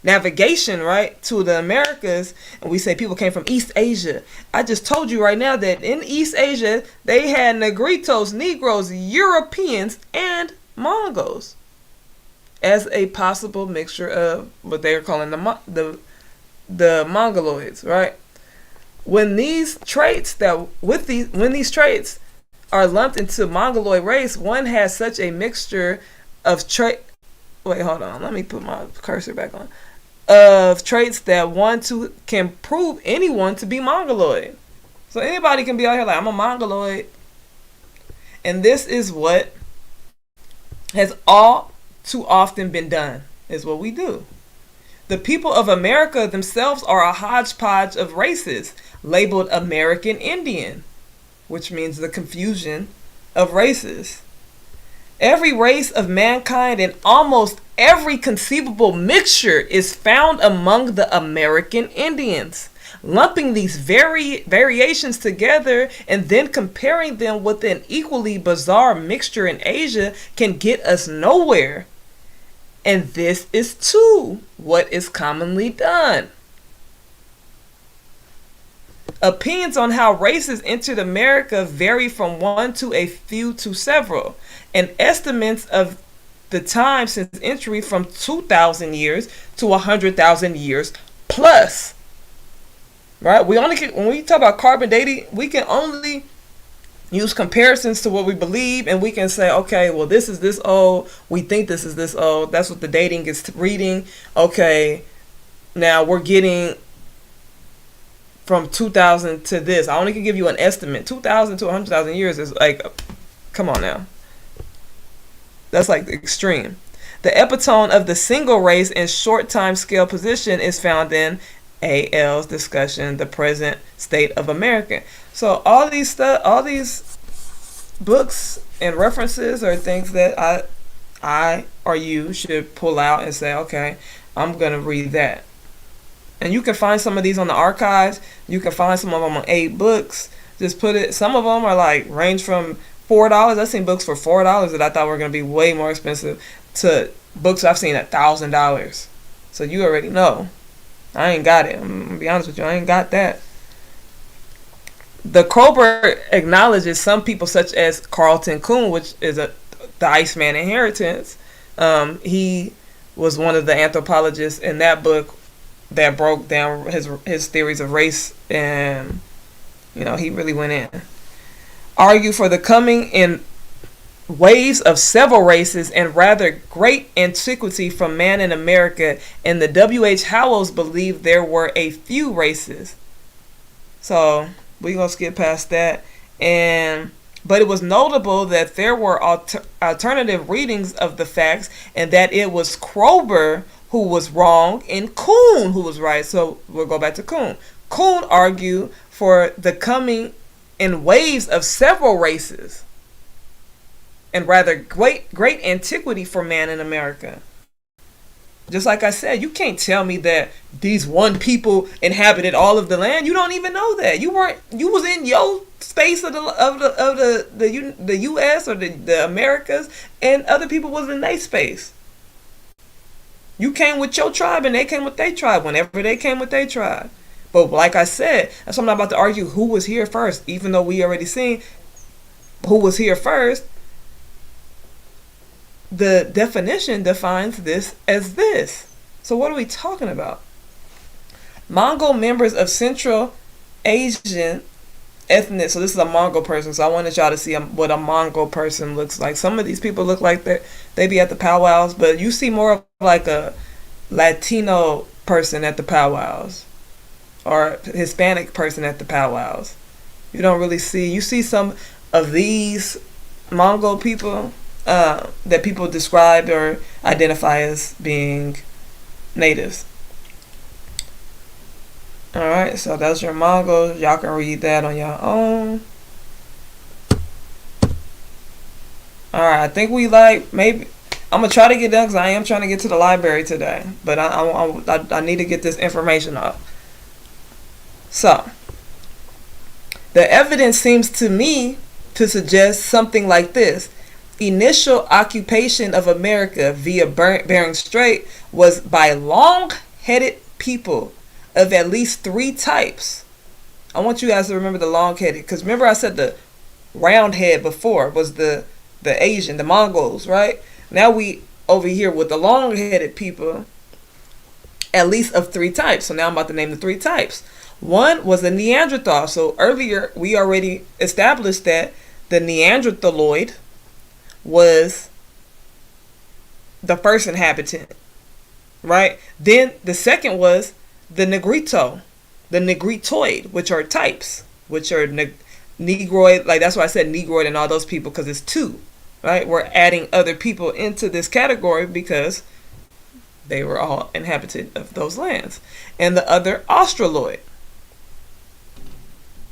navigation, right, to the Americas, and we say people came from East Asia, I just told you right now that in East Asia they had Negritos, Negroes, Europeans, and Mongols as a possible mixture of what they are calling the Mongoloids, right? When these traits are lumped into Mongoloid race, one has such a mixture of wait, hold on, let me put my cursor back on. Of traits that one can prove anyone to be Mongoloid. So anybody can be out here like, I'm a Mongoloid. And this is what has all too often been done, is what we do. The people of America themselves are a hodgepodge of races labeled American Indian, which means the confusion of races. Every race of mankind and almost every conceivable mixture is found among the American Indians. Lumping these variations together and then comparing them with an equally bizarre mixture in Asia can get us nowhere. And this is too what is commonly done. Opinions on how races entered America vary from one to a few to several, and estimates of the time since entry from 2,000 years to 100,000 years plus. Right? When we talk about carbon dating, we can only use comparisons to what we believe, and we can say, okay, well, this is this old, we think this is this old, that's what the dating is reading. Okay, now we're getting from 2,000 to this. I only can give you an estimate. 2,000 to 100,000 years is like, come on now. That's like the extreme. The epitome of the single race and short time scale position is found in A.L.'s discussion, The Present State of America. So all these books and references are things that I or you should pull out and say, okay, I'm going to read that. And you can find some of these on the archives. You can find some of them on 8 books. Just put it, some of them are like range from $4. I've seen books for $4 that I thought were going to be way more expensive to books I've seen at $1,000. So you already know. I ain't got it. I'm going to be honest with you. I ain't got that. The Krober acknowledges some people such as Carlton Kuhn, which is the Iceman Inheritance. He was one of the anthropologists in that book that broke down his theories of race, and he really went in. Argue for the coming in waves of several races and rather great antiquity from man in America, and the W.H. Howells believed there were a few races. So we're going to skip past that. But it was notable that there were alternative readings of the facts, and that it was Kroeber who was wrong and Kuhn who was right. So we'll go back to Kuhn. Kuhn argued for the coming in waves of several races and rather great antiquity for man in America. Just like I said, you can't tell me that these one people inhabited all of the land. You don't even know that. You was in your space of the U.S. or the Americas, and other people was in their space. You came with your tribe, and they came with their tribe whenever they came with their tribe. But like I said, that's what I'm not about to argue who was here first, even though we already seen who was here first. The definition defines this as this. So what are we talking about? Mongol members of Central Asian ethnic. So this is a Mongol person. So I wanted y'all to see what a Mongol person looks like. Some of these people look like they be at the powwows, but you see more of like a Latino person at the powwows or Hispanic person at the powwows. You don't really see. You see some of these Mongol people that people describe or identify as being natives. Alright, so that's your Mongols. Y'all can read that on your own. Alright, I think maybe I'm going to try to get done because I am trying to get to the library today. But I need to get this information up. So, the evidence seems to me to suggest something like this. Initial occupation of America via Bering Strait was by long-headed people of at least 3 types. I want you guys to remember the long-headed, because remember I said the round head before was the Asian, the Mongols, right? Now we over here with the long-headed people, at least of 3 types. So now I'm about to name the 3 types. One was the Neanderthal. So earlier we already established that the Neanderthaloid was the first inhabitant, right? Then the second was the Negrito, the Negritoid, which are types, which are Negroid. Like that's why I said Negroid and all those people, because it's 2, right? We're adding other people into this category because they were all inhabited of those lands. And the other Australoid.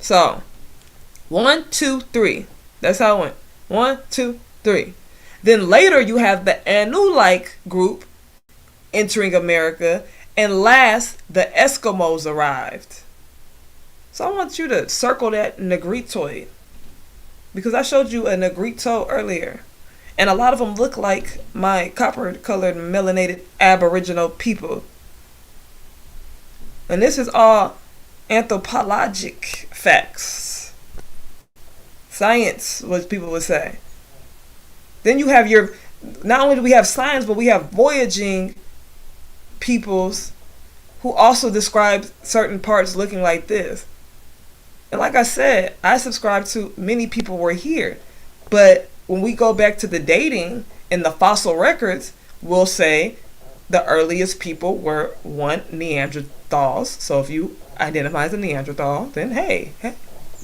So 1, 2, 3. That's how it went. 1, 2, 3. Then later you have the Anu-like group entering America, and last the Eskimos arrived. So I want you to circle that Negritoid, because I showed you a Negrito earlier, and a lot of them look like my copper-colored melanated Aboriginal people. And this is all anthropologic facts, science, what people would say. Then you have not only do we have science, but we have voyaging peoples who also describe certain parts looking like this. And like I said, I subscribe to many people were here. But when we go back to the dating in the fossil records, we'll say the earliest people were 1, Neanderthals. So if you identify as a Neanderthal, then hey,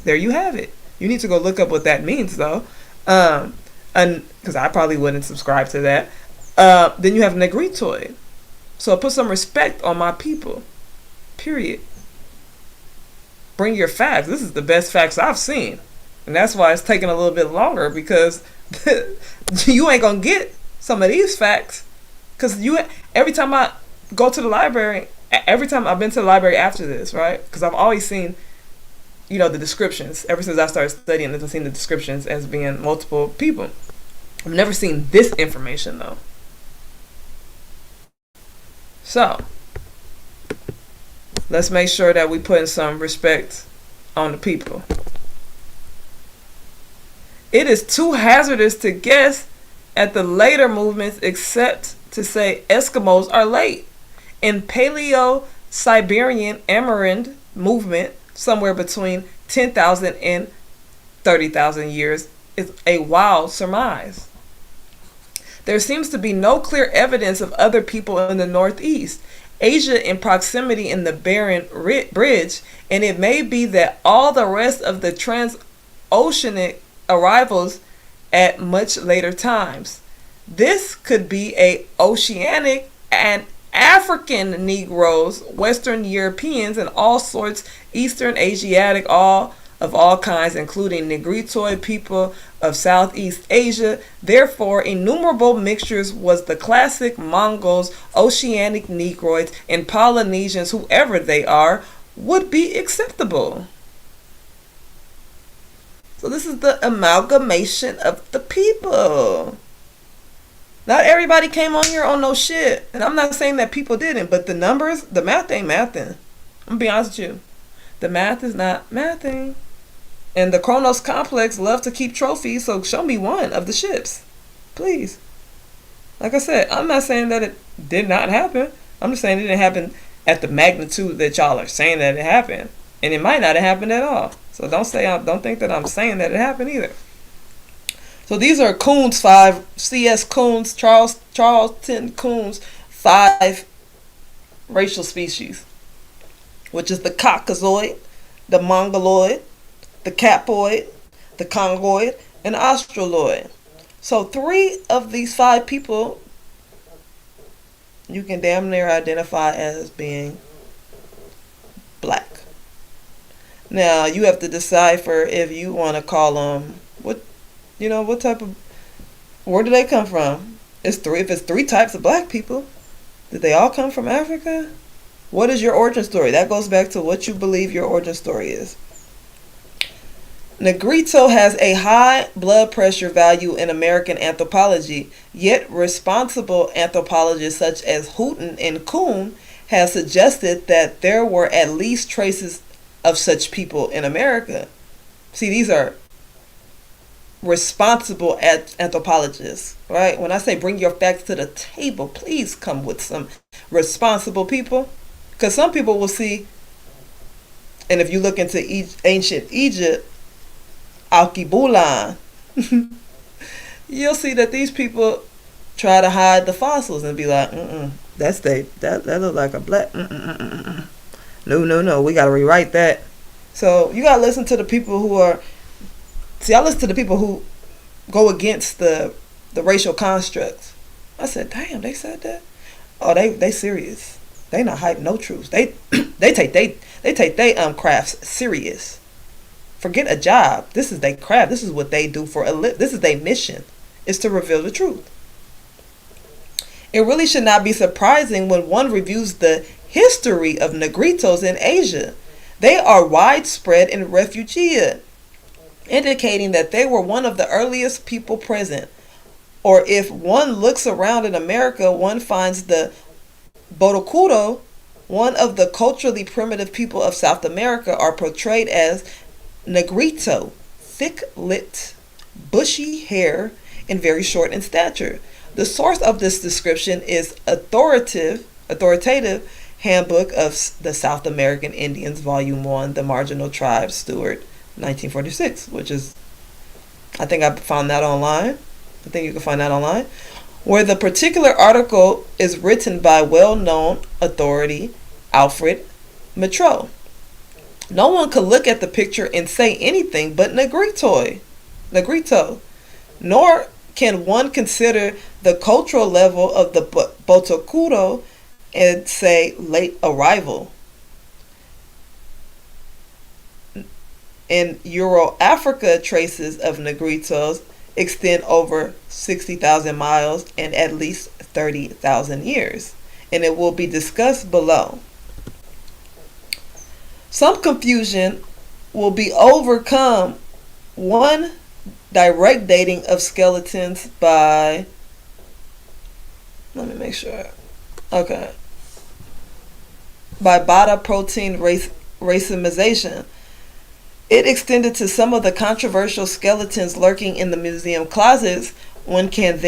there you have it. You need to go look up what that means though. Because I probably wouldn't subscribe to that. Then you have Negritoid. So put some respect on my people. Period. Bring your facts. This is the best facts I've seen. And that's why it's taking a little bit longer, because you ain't going to get some of these facts. Because every time I go to the library, every time I've been to the library after this, right? Because I've always seen, the descriptions. Ever since I started studying, I've seen the descriptions as being multiple people. I've never seen this information though. So let's make sure that we put some respect on the people. It is too hazardous to guess at the later movements except to say Eskimos are late. In Paleo Siberian Amerind movement somewhere between 10,000 and 30,000 years is a wild surmise. There seems to be no clear evidence of other people in the Northeast, Asia in proximity in the Bering Bridge, and it may be that all the rest of the transoceanic arrivals at much later times. This could be a oceanic and African Negroes, Western Europeans, and all sorts, Eastern Asiatic, all of all kinds, including Negritoid people of Southeast Asia. Therefore, innumerable mixtures was the classic Mongols, Oceanic Negroids, and Polynesians, whoever they are, would be acceptable. So this is the amalgamation of the people. Not everybody came on here on no shit. And I'm not saying that people didn't, but the numbers, the math ain't mathing. I'm gonna be honest with you. The math is not mathing. And the Kronos complex love to keep trophies, so show me one of the ships. Please. Like I said, I'm not saying that it did not happen. I'm just saying it didn't happen at the magnitude that y'all are saying that it happened. And it might not have happened at all. So don't think that I'm saying that it happened either. So these are Kuhn's 5, C.S. Kuhn's, Charlton Kuhn's 5 racial species, which is the Caucasoid, the Mongoloid, the Capoid, the Congoid, and Australoid. So 3 of these 5 people you can damn near identify as being black. Now you have to decipher if you want to call them what type of, where do they come from? If it's 3 types of black people, did they all come from Africa? What is your origin story? That goes back to what you believe your origin story is. Negrito has a high blood pressure value in American anthropology, yet responsible anthropologists such as Houghton and Kuhn have suggested that there were at least traces of such people in America. See, these are responsible anthropologists, right? When I say bring your facts to the table, please come with some responsible people, because some people will see, and if you look into ancient Egypt, Alkebulan, you'll see that these people try to hide the fossils and be like, that looks like a black, no, we gotta rewrite that. So you gotta listen to the people who are, I listen to the people who go against the racial constructs. I said, damn, they said that? Oh, they serious. They not hype no truths. They take they crafts serious. Forget a job. This is their craft. This is what they do for a living. This is their mission, is to reveal the truth. It really should not be surprising when one reviews the history of Negritos in Asia. They are widespread in Refugia, indicating that they were one of the earliest people present. Or if one looks around in America, one finds the Botocudo, one of the culturally primitive people of South America, are portrayed as Negrito, thick-lipped, bushy hair, and very short in stature. The source of this description is authoritative Handbook of the South American Indians, Volume 1, The Marginal Tribes, Stewart, 1946, which is, I think I found that online. I think you can find that online. Where the particular article is written by well-known authority Alfred Metro. No one could look at the picture and say anything but Negrito, nor can one consider the cultural level of the Botocudo and say late arrival. In Euro-Africa, traces of Negritos extend over 60,000 miles and at least 30,000 years, and it will be discussed below. Some confusion will be overcome. One direct dating of skeletons by, let me make sure, okay, by Beta protein racemization. It extended to some of the controversial skeletons lurking in the museum closets, we can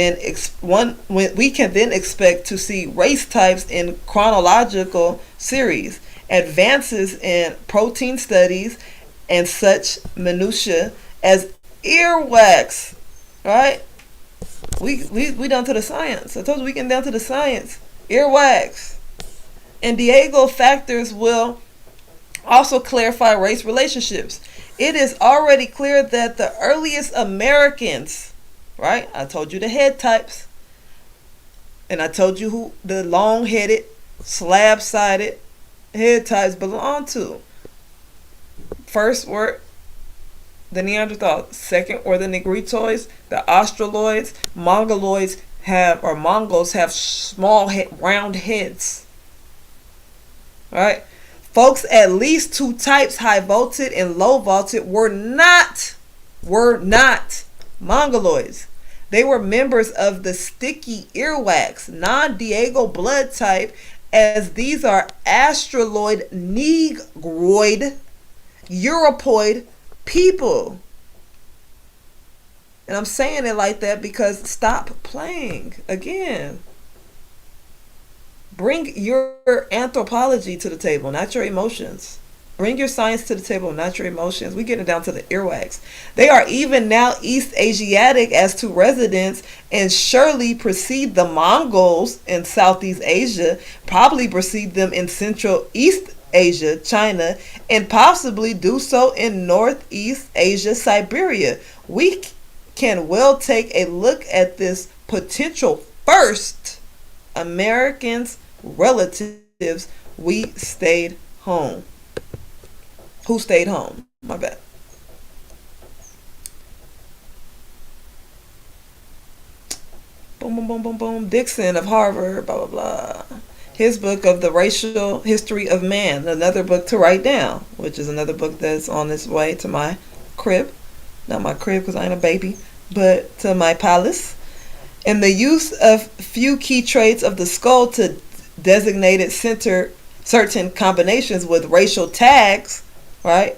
then expect to see race types in chronological series, advances in protein studies, and such minutiae as earwax. Right? We down to the science. I told you we getting down to the science. Earwax. And Diego factors will also clarify race relationships. It is already clear that the earliest Americans, right? I told you the head types. And I told you who the long-headed, slab-sided head types belong to. First were the Neanderthals. Second were the Negritoids, the Australoids. Mongols have small round heads. Right? Folks, at least two types, high vaulted and low vaulted, were not mongoloids. They were members of the sticky earwax, non-Diego blood type, as these are Australoid, Negroid, Europoid people. And I'm saying it like that because stop playing again. Bring your anthropology to the table, not your emotions. Bring your science to the table, not your emotions. We getting down to the earwax. They are even now East Asiatic as to residents and surely precede the Mongols in Southeast Asia, probably precede them in Central East Asia, China, and possibly do so in Northeast Asia, Siberia. We can well take a look at this potential first Americans relatives. We stayed home. Who stayed home? My bad. Boom, boom, boom, boom, boom. Dixon of Harvard, blah, blah, blah. His book of the racial history of man, another book to write down, which is another book that's on its way to my crib. Not my crib because I ain't a baby, but to my palace. And the use of few key traits of the skull to designated certain combinations with racial tags, right?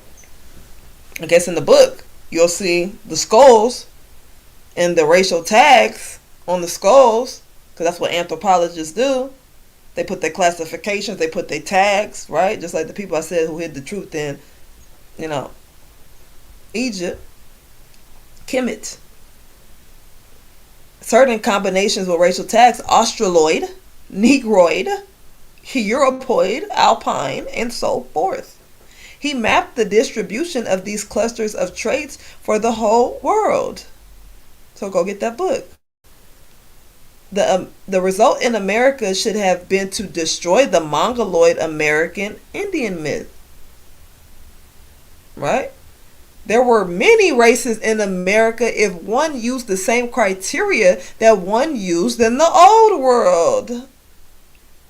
I guess in the book, you'll see the skulls and the racial tags on the skulls, because that's what anthropologists do. They put their classifications, they put their tags, right? Just like the people I said who hid the truth in, Egypt. Kemet. Certain combinations with racial tags, Australoid, Negroid, Europoid, Alpine, and so forth. He mapped the distribution of these clusters of traits for the whole world. So go get that book. The result in America should have been to destroy the Mongoloid American Indian myth. Right? There were many races in America if one used the same criteria that one used in the old world.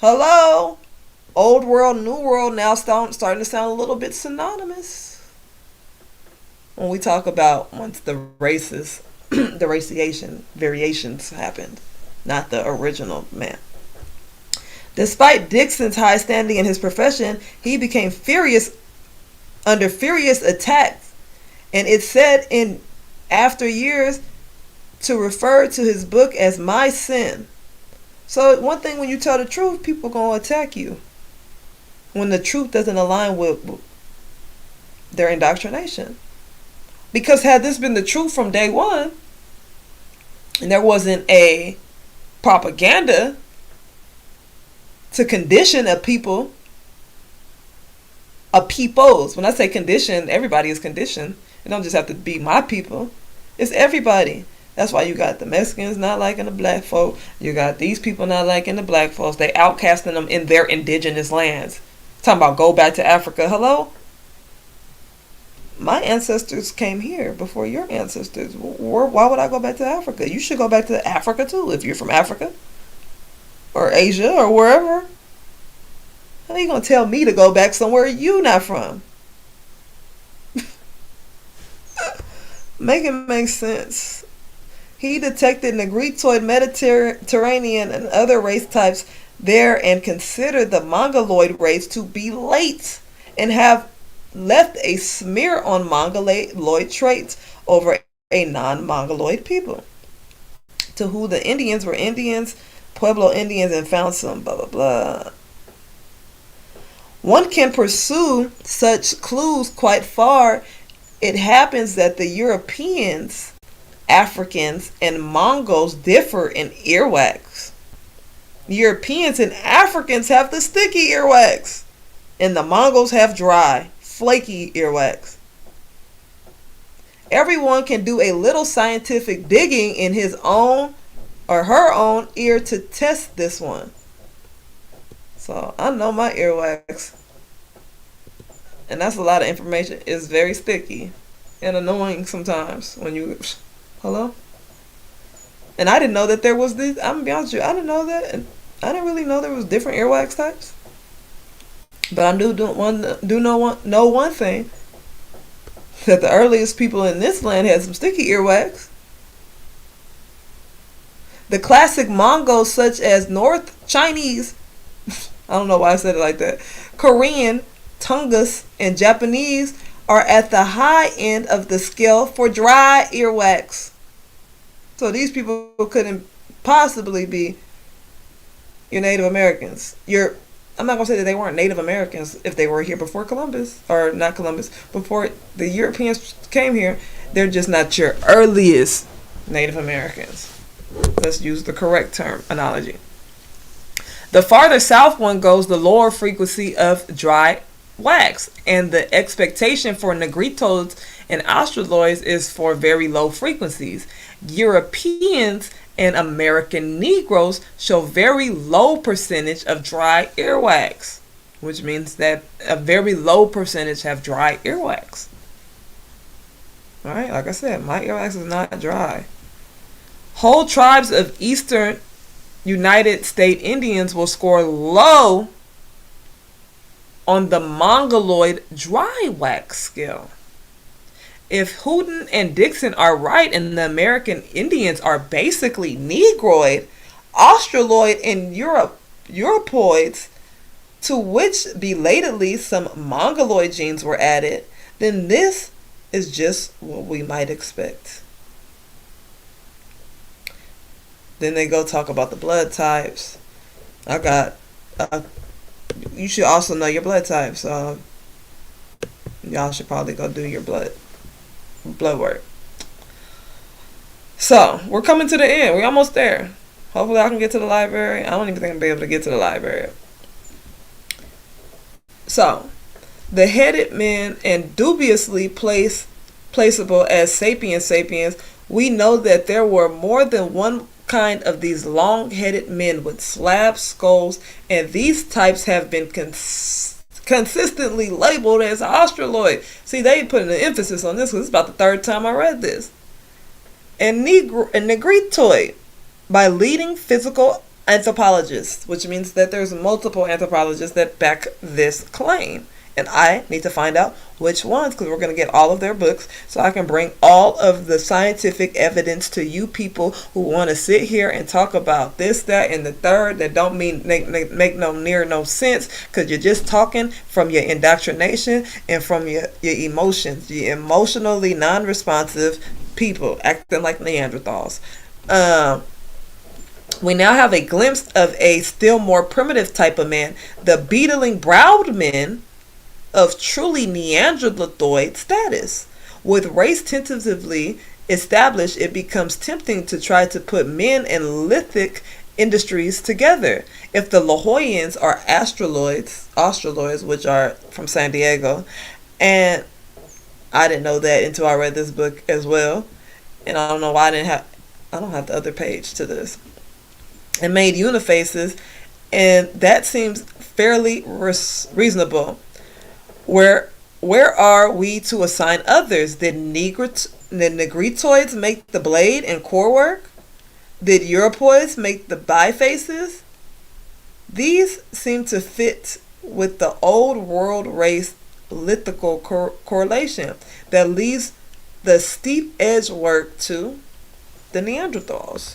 Hello? Old world, new world now starting to sound a little bit synonymous. When we talk about once the races, the variations happened, not the original man. Despite Dixon's high standing in his profession, he became under furious attacks, and it's said in after years to refer to his book as my sin. So one thing, when you tell the truth, people are going to attack you when the truth doesn't align with their indoctrination. Because had this been the truth from day one, and there wasn't a propaganda to condition a peoples, when I say condition, everybody is conditioned. It don't just have to be my people. It's everybody. That's why you got the Mexicans not liking the black folk. You got these people not liking the black folks. They outcasting them in their indigenous lands. Talking about go back to Africa. Hello? My ancestors came here before your ancestors. Why would I go back to Africa? You should go back to Africa too if you're from Africa or Asia or wherever. How are you going to tell me to go back somewhere you not from? Make it make sense. He detected Negritoid, Mediterranean, and other race types there and considered the Mongoloid race to be late and have left a smear on Mongoloid traits over a non-Mongoloid people. to who the Indians were Indians, Pueblo Indians, and found some blah blah blah. One can pursue such clues quite far. It happens that the Europeans, Africans, and Mongols differ in earwax. Europeans and Africans have the sticky earwax, and the Mongols have dry, flaky earwax. Everyone can do a little scientific digging in his own or her own ear to test this one. So I know my earwax, and that's a lot of information. It's very sticky and annoying sometimes when you, hello? And I didn't know that there was this, I'm gonna be honest with you, I didn't know that, and I didn't really know there was different earwax types. But I know one thing, that the earliest people in this land had some sticky earwax. The classic Mongols such as North Chinese, I don't know why I said it like that, Korean, Tungus, and Japanese are at the high end of the scale for dry earwax. So these people couldn't possibly be your Native Americans. I'm not going to say that they weren't Native Americans if they were here before Columbus, or not Columbus, before the Europeans came here. They're just not your earliest Native Americans. Let's use the correct term, analogy. The farther south one goes, the lower frequency of dry wax, and the expectation for Negritos and Australoids is for very low frequencies. Europeans and American Negroes show very low percentage of dry earwax, which means that a very low percentage have dry earwax. All right, like I said, my earwax is not dry. Whole tribes of eastern United States Indians will score low on the mongoloid dry wax scale. If Houghton and Dixon are right and the American Indians are basically Negroid, Australoid, and Europoids, to which belatedly some Mongoloid genes were added, then this is just what we might expect. Then they go talk about the blood types. You should also know your blood types. Y'all should probably go do your blood work. So we're coming to the end. We're almost there. Hopefully I can get to the library. I don't even think I'll be able to get to the library. So the headed men and dubiously placeable as sapiens, we know that there were more than one kind of these long-headed men with slab skulls, and these types have been consistently labeled as Australoid. See, they put an emphasis on this because it's about the third time I read this. And Negritoid by leading physical anthropologists, which means that there's multiple anthropologists that back this claim. And I need to find out which ones, because we're going to get all of their books so I can bring all of the scientific evidence to you people who want to sit here and talk about this, that, and the third that don't make no sense, because you're just talking from your indoctrination and from your emotions. You're emotionally non-responsive people acting like Neanderthals. We now have a glimpse of a still more primitive type of man, the beetling browed men of truly Neanderthaloid status. With race tentatively established, it becomes tempting to try to put men and lithic industries together. If the Lahoyans are Australoids, which are from San Diego, and I didn't know that until I read this book as well, and I don't know why I don't have the other page to this, and made unifaces, and that seems fairly reasonable. Where are we to assign others? Did Negritoids make the blade and core work? Did Europoids make the bifaces? These seem to fit with the old world race lithical correlation that leaves the steep edge work to the Neanderthals.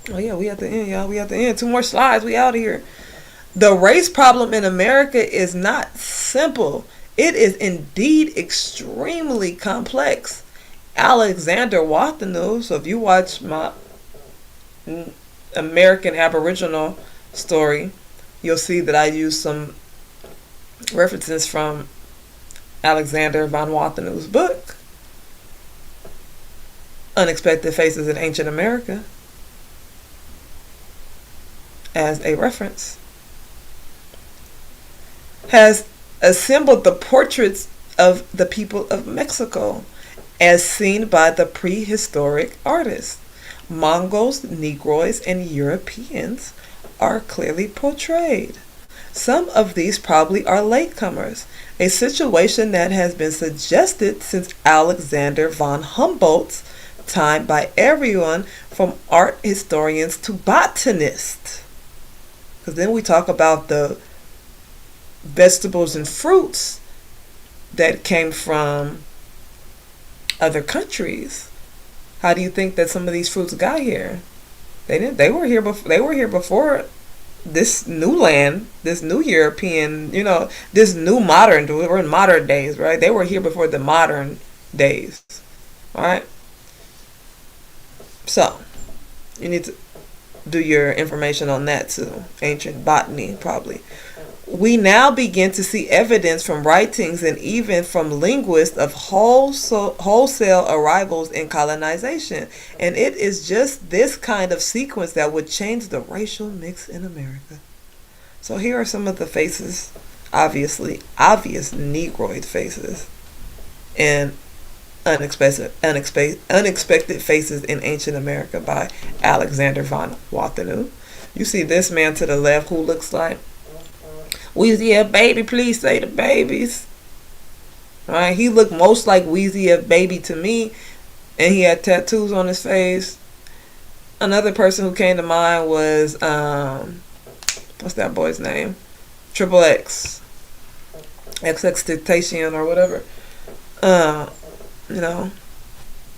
Oh yeah, we at the end, y'all. We at the end. 2 more slides. We out of here. The race problem in America is not simple. It is indeed extremely complex. Alexander Wathanoo. So if you watch my American Aboriginal story, you'll see that I use some references from Alexander von Wathanoo's book, Unexpected Faces in Ancient America, as a reference, has assembled the portraits of the people of Mexico as seen by the prehistoric artists. Mongols, Negroids, and Europeans are clearly portrayed. Some of these probably are latecomers, a situation that has been suggested since Alexander von Humboldt's time by everyone from art historians to botanists. Because then we talk about the vegetables and fruits that came from other countries. How do you think that some of these fruits got here? They were here before. They were here before this new land, this new European, this new modern. We're in modern days, right? They were here before the modern days, all right? So you need to do your information on that too. Ancient botany, probably. We now begin to see evidence from writings and even from linguists of wholesale arrivals and colonization. And it is just this kind of sequence that would change the racial mix in America. So here are some of the faces, obvious Negroid faces, and unexpected faces in ancient America by Alexander von Wathanoo. You see this man to the left who looks like Weezy F Baby, please say the babies. Alright, he looked most like Weezy F Baby to me, and he had tattoos on his face. Another person who came to mind was what's that boy's name? Triple X. XXXTentacion or whatever.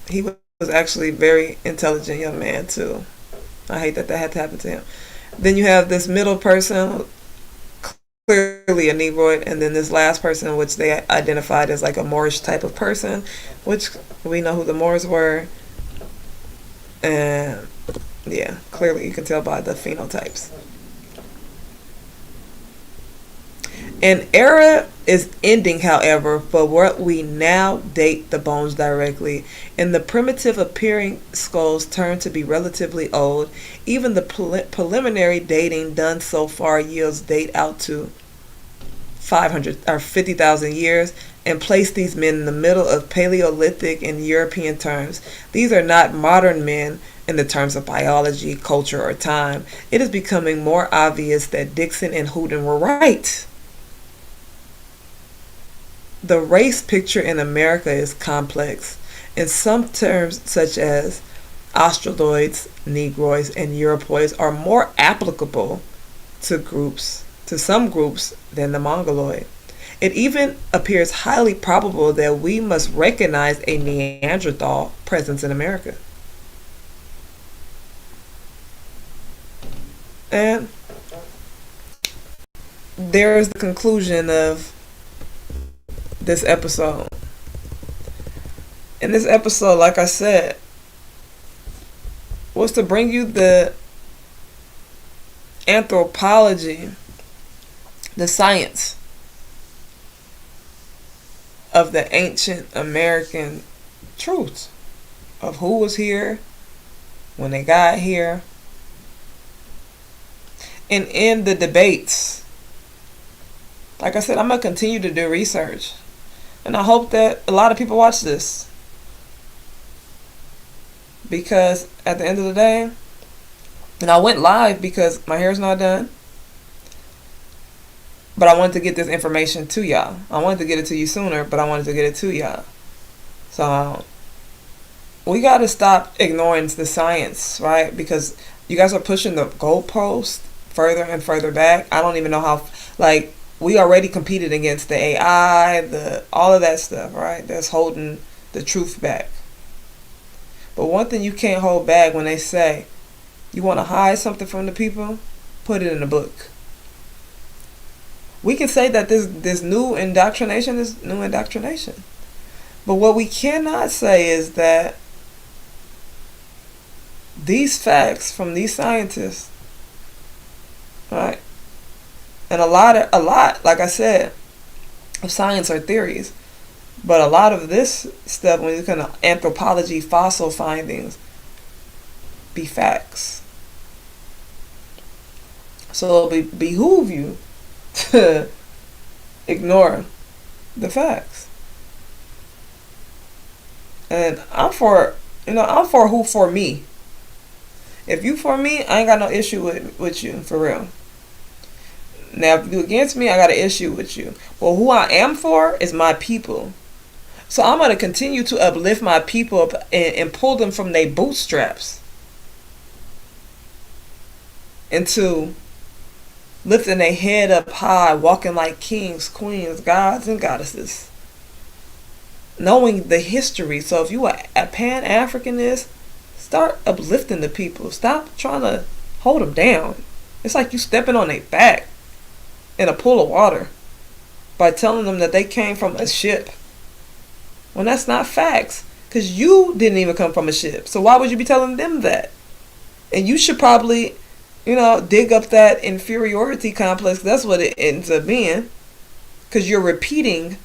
He was actually a very intelligent young man too. I hate that had to happen to him. Then you have this middle person, clearly a Negroid, and then this last person, which they identified as like a Moorish type of person, which we know who the Moors were. And yeah, clearly you can tell by the phenotypes. An era is ending, however, for what we now date the bones directly, and the primitive appearing skulls turn to be relatively old. Even the preliminary dating done so far yields date out to 500 or 50,000 years and place these men in the middle of Paleolithic and European terms. These are not modern men in the terms of biology, culture, or time. It is becoming more obvious that Dixon and Hooten were right. The race picture in America is complex. In some terms, such as Australoids, Negroids, and Europoids, are more applicable to some groups than the Mongoloid. It even appears highly probable that we must recognize a Neanderthal presence in America. And there's the conclusion of this episode. In this episode, like I said, was to bring you the anthropology, the science of the ancient American truth of who was here when they got here, and in the debates. Like I said, I'm going to continue to do research. And I hope that a lot of people watch this. Because at the end of the day, and I went live because my hair's not done. But I wanted to get this information to y'all. I wanted to get it to you sooner, but I wanted to get it to y'all. So we got to stop ignoring the science, right? Because you guys are pushing the goalpost further and further back. I don't even know how, we already competed against the AI, all of that stuff, right? That's holding the truth back. But one thing you can't hold back when they say, you want to hide something from the people, put it in a book. We can say that this new indoctrination is new indoctrination. But what we cannot say is that these facts from these scientists, right? And a lot, like I said, of science are theories. But a lot of this stuff, when you look at anthropology, fossil findings, be facts. So it'll behoove you to ignore the facts. And I'm for who for me. If you for me, I ain't got no issue with you, for real. Now, if you against me, I got an issue with you. Well, who I am for is my people. So I'm going to continue to uplift my people up and pull them from their bootstraps into lifting their head up high, walking like kings, queens, gods, and goddesses. Knowing the history. So if you are a Pan-Africanist, start uplifting the people. Stop trying to hold them down. It's like you stepping on their back in a pool of water by telling them that they came from a ship. When that's not facts. Because you didn't even come from a ship. So why would you be telling them that? And you should probably, dig up that inferiority complex. That's what it ends up being. Because you're repeating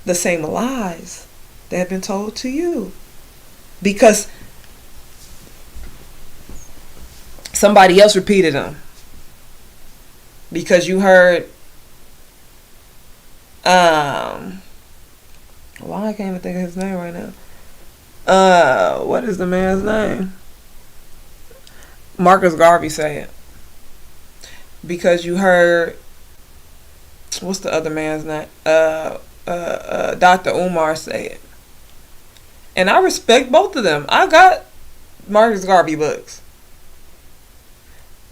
the same lies that have been told to you. Because somebody else repeated them. Because you heard, why I can't even think of his name right now. What is the man's name? Marcus Garvey say it. Because you heard, what's the other man's name? Dr. Umar say it. And I respect both of them. I got Marcus Garvey books.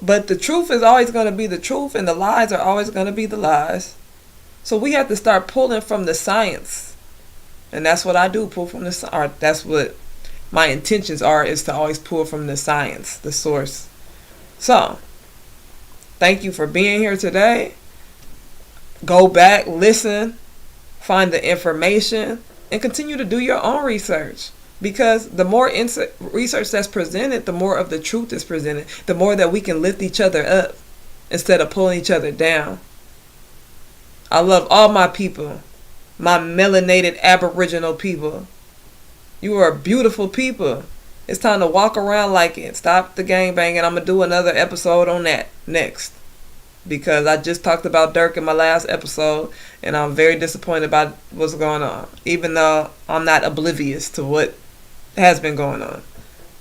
But the truth is always going to be the truth, and the lies are always going to be the lies. So we have to start pulling from the science. And that's what I do, pull from the science. Or that's what my intentions are, is to always pull from the science, the source. So, thank you for being here today. Go back, listen, find the information, and continue to do your own research. Because the more research that's presented, the more of the truth is presented. The more that we can lift each other up instead of pulling each other down. I love all my people. My melanated Aboriginal people. You are beautiful people. It's time to walk around like it. Stop the gangbanging. I'm going to do another episode on that next. Because I just talked about Dirk in my last episode. And I'm very disappointed about what's going on. Even though I'm not oblivious to what has been going on.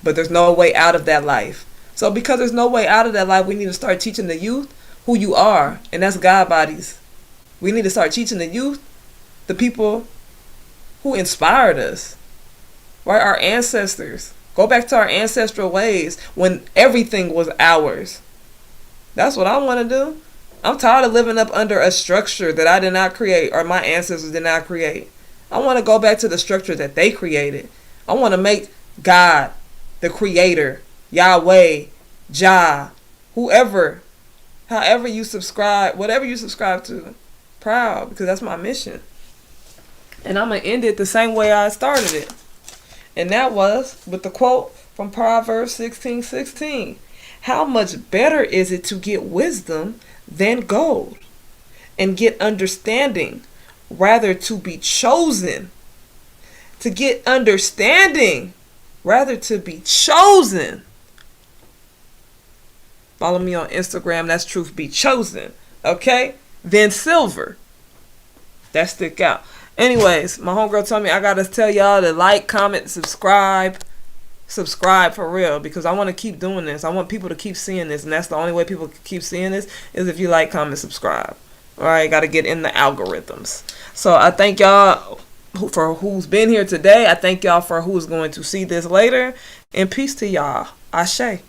But there's no way out of that life. So because there's no way out of that life, we need to start teaching the youth who you are. And that's God bodies. We need to start teaching the youth, the people who inspired us. Right? Our ancestors. Go back to our ancestral ways when everything was ours. That's what I want to do. I'm tired of living up under a structure that I did not create or my ancestors did not create. I want to go back to the structure that they created. I want to make God, the creator, Yahweh, Jah, whoever, however you subscribe, whatever you subscribe to, proud, because that's my mission. And I'm going to end it the same way I started it. And that was with the quote from Proverbs 16:16. How much better is it to get wisdom than gold, and get understanding rather to be chosen. To get understanding rather to be chosen. Follow me on Instagram. That's Truth Be Chosen. Okay? Then silver. That stick out. Anyways, my homegirl told me I gotta tell y'all to like, comment, subscribe. Subscribe for real, because I want to keep doing this. I want people to keep seeing this, and that's the only way people keep seeing this is if you like, comment, subscribe. Alright, gotta get in the algorithms. So I thank y'all for who's been here today. I thank y'all for who's going to see this later. And peace to y'all. Ashe.